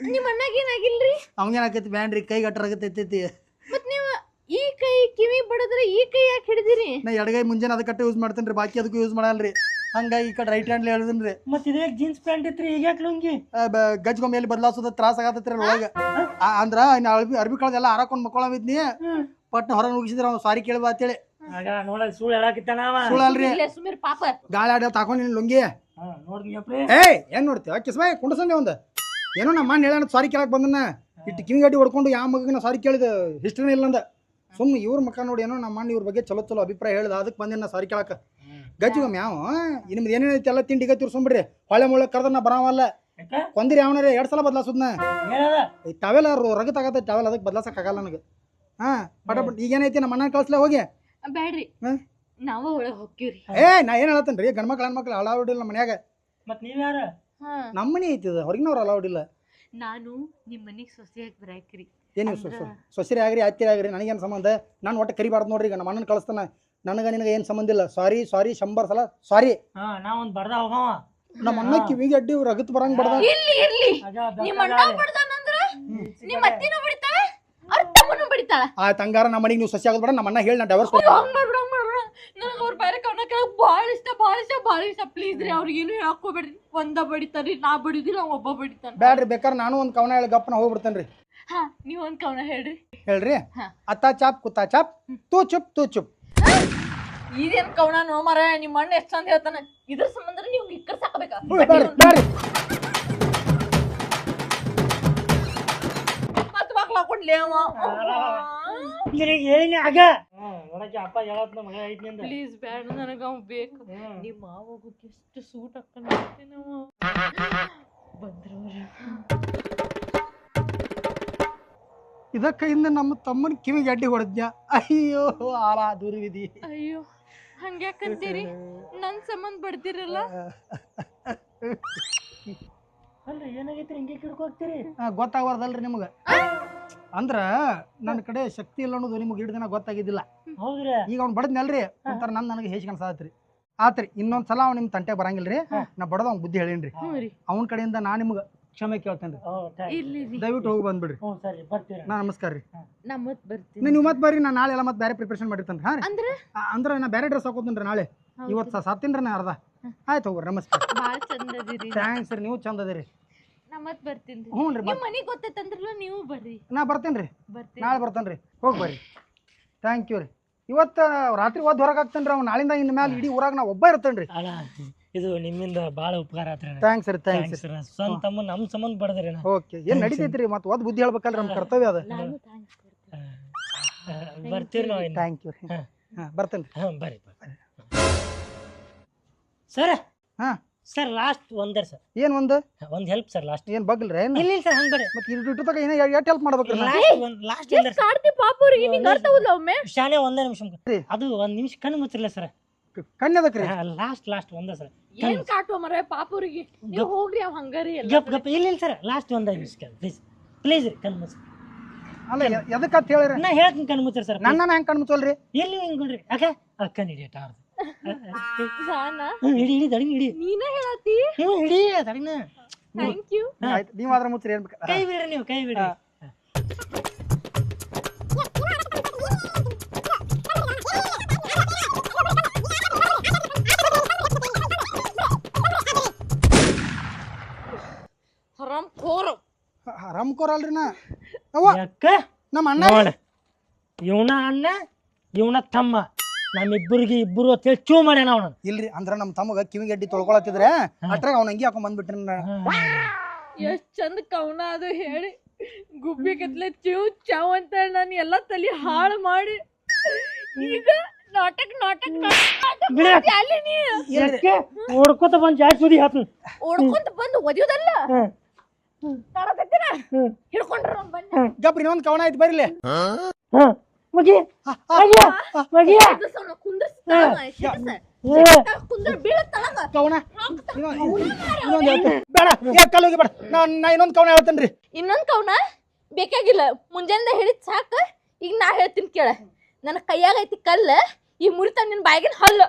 ನಿಮ್ ಅಣ್ಣಗ್ ಏನಾಗಿಲ್ರಿ ಅವಂಗೇನಾಕೈತಿ ಬ್ಯಾನ್ರಿ ಕೈ ಗಟ್ಟ ರಗತೈತಿ ಮತ್ ನೀವ್ ಈ ಕೈ ಕಿವಿ ಬಡದ್ರೆ ಈ ಕೈ ಯಾಕೆ ಹಿಡಿದಿರಿ ನಾ ಎಡಗೈ ಮುಂಜಾನೆ ಅದಕ್ಕೆ ಯೂಸ್ ಮಾಡ್ತೇನ್ರಿ ಬಾಕಿ ಅದಕ್ಕೂ ಯೂಸ್ ಮಾಡಲ್ರಿ ಹಂಗಾಗಿ ಈ ಕಡೆ ರೈಟ್ ಹ್ಯಾಂಡ್ಲಿ ಹೇಳಿದ್ರಿ ಮತ್ ಇದೇ ಜೀನ್ಸ್ ಪ್ಯಾಂಟ್ ಇತ್ರಿ ಈಗ ಯಾಕೆ ಲುಂಗಿ ಗಜ್ಗೊಮ್ಮೆ ಎಲ್ಲಿ ಬದಲಾಸೋದ ತ್ರಾಸ ಆಗತ್ತೈತ್ರಿ ಒಳಗೆ ಅಂದ್ರ ಇನ್ನು ಅರ್ಬಿ ಕಳ್ದೆಲ್ಲ ಹಾರಾಕೊಂಡ್ ಮಕ್ಕೊಳವಿದ್ನಿ ಪಟ್ನ ಹೊರ ನುಗ್ಗಿಸಿದ್ರ ಅವ್ನು ಸಾರಿ ಕೇಳ್ಬಾ ಅಂತೇಳಿ ಆಗ ನೋಡ ಸುಳ್ಳು ಹೇಳಾಕಿತ್ತಾನ ಅವ ಸುಳ್ಳಲ್ರಿ ಇಲ್ಲೇ ಸುಮೀರ್ ಪಾಪ ಗಾಳಿ ಆಡ ತಾಕೊಂಡ್ ನಿನ್ ಲುಂಗಿ ನೋಡ್ದಿಯಪ್ರಿ ಏನ್ ನೋಡ್ತೀವ ಕಿಸ್ಬಾಯ್ ಕುಂಡಸಂದೆ ಒಂದ್ ಏನೋ ನಮ್ಮ ಮಣ್ಣು ಹೇಳ ಸಾರಿ ಕೇಳಕ್ ಬಂದನ ಇಟ್ಟು ಕಿವಿಗಡ್ಡಿ ಹೊಡ್ಕೊಂಡು ಯಾವ ಮಗನ ಸಾರಿ ಕೇಳಿದ ಹಿಸ್ಟ್ರಿನೇ ಇಲ್ಲಂದ ಸುಮ್ ಇವ್ರ ಮಕ್ಕ ನೋಡಿ ಏನೋ ನಮ್ಮ ಮಣ್ಣು ಇವ್ರ ಬಗ್ಗೆ ಚಲೋ ಅಭಿಪ್ರಾಯ ಹೇಳ್ದ ಅದಕ್ಕೆ ಬಂದೇನ ಸಾರಿ ಕೇಳಕ ಗಜ್ಜಿಗೊಮ್ಮೆ ಯಾವ ನಿಮ್ದು ಏನೇನೈತಿ ಎಲ್ಲ ತಿಂಡಿ ಗತ್ತಿ ಸುಂಬಿಡ್ರಿ ಹೊಳೆ ಮುಳ್ಳೆ ಕರ್ದ ನಾ ಬರಾವಲ್ಲ ಕೊಂದಿರಿ ಯಾವನಾರ 2 ಸಲ ಬದಲಾಸೋದ್ನ ಟವೆಲ್ ರಗತ್ ಆಗತ್ತ ಟವೆಲ್ ಅದಕ್ಕೆ ಬದಲಾಸಕ್ ಆಗಲ್ಲ ನನಗೆ ಹಾ ಪಟ ಈಗ ಏನೈತಿ ನಮ್ಮ ಅಣ್ಣ ಕಳ್ಸ್ಲೇ ಹೋಗಿ ಬ್ಯಾಡ್ರಿ ನಾವ ಒಳಗ್ ಹೋಗ್ತೀವ್ರಿ ನಾ ಏನ್ ಹೇಳತ್ತೇನ್ರಿ ಗಂಡ್ಮಕ್ಳು ಹೆಣ್ಮಕ್ಳು ಅಲಾವುಡ್ ಇಲ್ಲ ಮನ್ಯಾಗ ಮತ್ ನೀವ್ ಯಾರ ನಮ್ಮ ಮನೆ ಐತಿ ಹೊರಗಿನವ್ರು ಅಲಾವುಡ್ ಇಲ್ಲ ನಾನು ನಿಮ್ ಮನಿಗ್ ಸೊಸೆಯಾಗಿ ಬರಾಕ್ರಿ ಏನು ಸೊಸೆರಿ ಆಗ್ರಿ ಅತ್ತಿರಿ ಆಗ್ರಿ ನನಗೇನು ಸಂಬಂಧ ನಾನು ಒಟ್ಟು ಕರಿಬಾರ್ದು ನೋಡ್ರಿ ಈಗ ನಮ್ಮ ಅಣ್ಣನ ಕಳಿಸ್ತಾನ ನನಗೆ ನಿನಗೆ ಏನು ಸಂಬಂಧ ಇಲ್ಲ ಸಾರಿ 100 ಸಲ ಸಾರಿ ನಾ ಒಂದ್ ಬಡ್ದ ಹೋಗವ ನಮ್ಮ ಅಣ್ಣ ಕಿವಿಗೆ ಅಡ್ಡಿ ರಗತ್ ಬರಂಗ್ ಬಡ್ದ ಇರ್ಲಿ ನಿಮ್ ಅಣ್ಣ ಬಡ್ದಾನಂದ್ರ ನಿಮ್ ಅತ್ತಿನ ಬಡಿತಾಳ ಅವ್ರ ತಮ್ಮನು ಬಡಿತಾಳ ಆಯ್ತು ಹಂಗಾರ ನಮ್ಮ ಮನೆಗೆ ನೀವು ಸೊಸೆ ಆಗೋದು ಬೇಡ ನಮ್ಮ ಅಣ್ಣ ಹೇಳಿ ನಾ ಡೈವರ್ಸ್ ಹಂಗ್ ಮಾಡ್ಬಿಡ ನನಗೆ ಅವ್ರ ಬೇರೆ ಕವನ ಕೇಳಕ್ ಭಾಳ ಇಷ್ಟ ಪ್ಲೀಸ್ ರೀ ಅವ್ರಿಗೇನು ಹೇಳಕ್ಕೋಬೇಡ್ರಿ ಒಂದ ಬಡಿತಾರ್ರಿ ನಾ ಬಡಿದಿಲ್ಲ ಅವ ಒಬ್ಬ ಬಡಿತಾನ ಬ್ಯಾಡ್ರಿ ಬೇಕಾದ್ರೆ ನಾನು ಒಂದು ಕವನ ಹೇಳಿ ಗಪ್ಪನ ಹೋಗ್ಬಿಡ್ತೇನೆ ರೀ ಹಾ ನೀವ್ ಒಂದ್ ಕವನ ಹೇಳ್ರಿ ಅತ್ತ ಚಾಪ್ ಕುತ್ತ ಚಾಪ್ ತೂ ಚುಪ್ ಇದೇನ್ ಕವನ ನೋ ಮರ ನಿಮ್ಮ ಅಣ್ಣ ಎಷ್ಟ್ ಚಂದ ಹೇಳ್ತಾನ ಇದ್ರ ಸಂಬಂಧ ನೀವು ಇಕ್ಕರ್ ಸಾಕಬೇಕಾ ಬ್ಯಾಡ್ರಿ ಮತ್ ಮಕ್ಳು ಹಾಕೊಂಡ್ಲಿ ಅವ ಹೇಳಿ ಆಗ ನೋಡಕ್ಕೆ ಅಪ್ಪ ಹೇಳತ್ನ ಮಗ ಐದ್ನಿಂದ ಪ್ಲೀಸ್ ಬೇಡ ನನಗ ಅವ್ ಬೇಕು ನಿಮ್ಮ ಮಾವಗೂ ಎಷ್ಟು ಸೂಟ್ ಹಾಕೊಂಡ್ ನಾವು ಬಂದ್ರವ್ರ ಇದಕ್ಕಿಂದ ನಮ್ಮ ತಮ್ಮನ ಕಿವಿಗೆ ಅಡ್ಡಿ ಹೊಡೆದ್ಯ ಅಯ್ಯೋ ಆಳ ದುರ್ವಿಧಿ ಅಯ್ಯೋ ಹಂಗ್ಯಾಕಂತೀರಿ ನನ್ ಸಂಬಂಧ ಬಡ್ದಿರಲ್ಲ ಅಲ್ರಿ ಏನಾಗೈತ್ರಿ ಹಿಂಗೆ ಕಿಡ್ಕೋಗ್ತೀರಿ ಗೊತ್ತಾಗಬಾರ್ದಲ್ರಿ ನಿಮ್ಗೆ ಅಂದ್ರ ನನ್ನ ಕಡೆ ಶಕ್ತಿ ಇಲ್ಲ ಅನ್ನೋದು ನಿಮ್ಗೆ ಹಿಡ್ದಿನ ಗೊತ್ತಾಗಿದ್ದಿಲ್ಲ ಹೌದ್ರಿ ಈಗ ಅವ್ನು ಬಡದ್ನಲ್ರಿ ಒಂಥರ ನನಗೆ ಹೇಸಿ ಕಾಣಿಸತ್ರಿ ಆತ್ರಿ ಇನ್ನೊಂದ್ಸಲ ಅವ್ನು ನಿಮ್ಮ ತಂಟೆ ಬರಂಗಿಲ್ರಿ ನಾ ಬಡದ ಅವ್ನ ಬುದ್ಧಿ ಹೇಳೀನ್ರಿ ಅವನ ಕಡೆಯಿಂದ ನಾ ನಿಮ್ಗೆ ಕ್ಷಮೆ ಕೇಳ್ತೇನ್ರಿ ದಯವಿಟ್ಟು ಹೋಗಿ ಬಂದ್ಬಿಡ್ರಿ ಸರಿ ಬರ್ತೀರಿ ನಾ ನಮಸ್ಕಾರ ರೀ ನಾ ಮತ್ ಬರ್ತೀನಿ ನೀವು ಮತ್ತೆ ಬರ್ರಿ ನಾ ನಾಳೆ ಎಲ್ಲ ಮತ್ತೆ ಬೇರೆ ಪ್ರಿಪರೇಷನ್ ಮಾಡಿರ್ತೇನೆ ಹಾ ರೀ ಅಂದ್ರೆ ಅಂದ್ರೆ ನಾ ಬೇರೆ ಡ್ರೆಸ್ ಹಾಕೋತೀನಿ ನಾಳೆ ಇವತ್ತು ಸಾತೀನ್ರಿ ನಾ ಅರ್ಧ ಆಯ್ತು ಹೋಗ್ರಿ ನಮಸ್ಕಾರ ಬಾಳ ಚಂದ ಅದೀರಿ ಥ್ಯಾಂಕ್ಸ್ ರೀ ನೀವು ಚಂದ ಅದೀರಿ ನಾ ಮತ್ ಬರ್ತೀನಿ ಹ್ಞೂ ರೀ ನಿಮ್ ಮನಿಗ್ ಗೊತ್ತೈತಂದ್ರಲ್ಲ ನೀವು ಬರ್ರಿ ನಾ ಬರ್ತೇನೆ ರೀ ಬರ್ತೀನಿ ನಾಳೆ ಬರ್ತೇನೆ ರೀ ಹೋಗಿ ಬರ್ರಿ ಥ್ಯಾಂಕ್ ಯು ರೀ ಇವತ್ತು ರಾತ್ರಿ ಓದ್ ಹೊರಗೆ ಹಾಕ್ತೇನೆ ರೀ ಅವ್ನು ನಾಳಿಂದ ಇನ್ನು ಮ್ಯಾಲೆ ಇಡೀ ಊರಾಗ ನಾ ಒಬ್ಬ ಇರ್ತೇನೆ ರೀ ಅಲ್ಲ ಇದು ನಿಮ್ಮಿಂದ ಭಾಳ ಉಪಕಾರ ಆತ್ರಿ ಥ್ಯಾಂಕ್ಸ್ ರೀ ಥ್ಯಾಂಕ್ಸ್ ಸರ್ ಸ್ವಂತ ತಮ್ಮ ನಮ್ಮ ಸಂಬಂಧ ಬಡದ್ರಿ ನಾ ಓಕೆ ಏನು ನಡೀತೈತಿ ರೀ ಮತ್ತೆ ಓದ್ ಬುದ್ಧಿ ಹೇಳ್ಬೇಕಲ್ರಿ ನಮ್ಮ ಕರ್ತವ್ಯ ಅದು ನಾನು ಥ್ಯಾಂಕ್ಸ್ ಕೊಡ್ತೀನಿ ಬರ್ತೀರಿ ನಾವು ಇನ್ನು ಥ್ಯಾಂಕ್ ಯು ರೀ ಹಾಂ ಬರ್ತೇನೆ ರೀ ಹಾಂ ಬರ್ರಿ ಸರ್ ಹಾಂ ಸರ್ ಲಾಸ್ಟ್ ಒಂದೇ ಸರ್ ಏನು ಒಂದು ಹೆಲ್ಪ್ ಸರ್ ಲಾಸ್ಟ್ ಏನು ಬಗ್ಲ್ರಿ ಏನು ಇಲ್ಲ ಸರ್ ಹಂಗೆ ಬರ್ರಿ ಮತ್ತೆ ಇಟ್ಟು ತಗ ಏನೋ ಎಷ್ಟು ಹೆಲ್ಪ್ ಮಾಡ್ಬೇಕ್ರಿ ನಾ ಲಾಸ್ಟ್ ಎಷ್ಟ್ ಕಾಡ್ತಿ ಪಾಪ ಅವ್ರಿಗೆ ನಿಂಗೆ ಅರ್ಥ ಆಗುಲ್ಲ ಒಮ್ಮೆ ಶಾಲೆ ಒಂದೇ ನಿಮಿಷ ಅದು ಒಂದ್ ನಿಮಿಷ ಕಣ್ಣು ಮುಚ್ಚಿರಲ್ಲ ಸರ್ ಕಣ್ಣದಕ್ರಿ ಲಾಸ್ಟ್ ಒಂದೇ ಸರ್ ಏನ್ ಕಾಟುವ ಮರ ಪಾಪ ಅವ್ರಿಗೆ ನೀವು ಹೋಗ್ರಿ ಅವ್ ಹಂಗಾರಿ ಎಲ್ಲ ಗಪ್ ಇಲ್ಲ ಸರ್ ಲಾಸ್ಟ್ ಒಂದೇ ನಿಮಿಷ ಪ್ಲೀಸ್ ರೀ ಕಣ್ಣು ಮುಚ್ಚಿ ಅಲ್ಲ ಎದಕ್ಕಂತ ಹೇಳಿರಿ ನಾ ಹೇಳ್ತೀನಿ ಕಣ್ಣು ಮುಚ್ಚಿರಿ ಸರ್ ನನ್ನ ಹೆಂಗೆ ಕಣ್ಣು ಮುಚ್ಚಲ್ರಿ ಎಲ್ಲಿ ಹಿಂಗೆ ನೋಡ್ರಿ ಯಾಕೆ ಕಣ್ಣು ಹಿಡಿಯಟ ನಾನಾ ಹಿಡಿ ದಡಿನ ಹಿಡಿ ನೀನ ಹೇಳತ್ತಿ ನೀವು ಹಿಡಿ ದಡಿನ ಥ್ಯಾಂಕ್ ಯು ಆಯ್ತು ನೀವಾದ್ರೆ ಮುಚ್ಚ್ರಿ ಏನ್ ಬೇಕಾ ಕೈ ಬಿಡ್ರಿ ನೀವು ಕೈ ಬಿಡ್ರಿ ಹರಾಮ್ ಖೋರ್ ಆರಾಮ್ಕೋರಲ್ರಿ ನಾ ಅವ್ವ ಯಾಕ ನಮ್ಮ ಅಣ್ಣ ನೋಡ ಇವನ ಅಣ್ಣ ಇವನ ತಮ್ಮ ನಮ್ಮಿಬ್ಬರಿಗೆ ಇಬ್ಬರು ಅಂತೇಳಿ ಚೂ ಮಾಡ್ಯಾನ ಅವನು. ಇಲ್ರಿ ಅಂದ್ರ ನಮ್ಮ ತಮ್ಮಗ ಕಿವಿಗೆ ಎಡ್ಡಿ ತೊಳ್ಕೊಳತ್ತಿದ್ರೆ ಅಟ್ರಾಗ ಅವ್ನ ಅಂಗಿ ಹಾಕೊಂಡ್ ಬಂದ್ಬಿಟ್ರಿ ಎಷ್ಟ್ ಚಂದ ಕವನ ಅದು ಹೇಳಿ ಗುಬ್ಬಿ ಕತ್ಲೆ ಚಿವ್ ಚಾವ್ ಅಂತ ನಾನು ಎಲ್ಲ ತಲಿ ಹಾಳು ಮಾಡಿ ಈಗ ನಾಟಕ ನಾಟಕ ಬಿಡಿ. ಅಲ್ಲಿ ನೀ ಯಾಕೆ ಓಡ್ಕೋತ ಬಂದ್ ಜಾಸ್ತಿ ಸುದಿ ಹಾಕ್ತೀನಿ. ಓಡ್ಕೊಂತ ಬಂದು ಒದಿಯೋದಲ್ಲ ತಾಡಕತ್ತೀರ ಹಿಡ್ಕೊಂಡ್ರ ಬಂದ ಗಪ್ರಿ ಇನ್ನೊಂದ್ ಕವನ ಆಯ್ತು ಬರ್ಲಿ ಮಗಿ ಮಗಿ ಕುಂದ್ರ ಬೀಳತ್ತಳಗ ಕವನ ಇನ್ನೊಂದ್ ಹೇಳ್ತೀನಿ. ಬೇಡ ಕಲ್ ಹೋಗಿ ಬೇಡ ನಾ ಇನ್ನೊಂದ್ ಕವನ ಹೇಳ್ತೇನ್ರಿ. ಇನ್ನೊಂದ್ ಕವನ ಬೇಕಾಗಿಲ್ಲ ಮುಂಜಾನೆ ಹೇಳಿದ್ ಸಾಕ ಈಗ ನಾ ಹೇಳ್ತೀನಿ ಕೇಳ ನನ್ನ ಕೈಯಾಗ ಐತಿ ಕಲ್ಲ ಈ ಮುರಿತ ನಿನ್ ಬಾಯಿಗಿನ ಹಲ್ಲು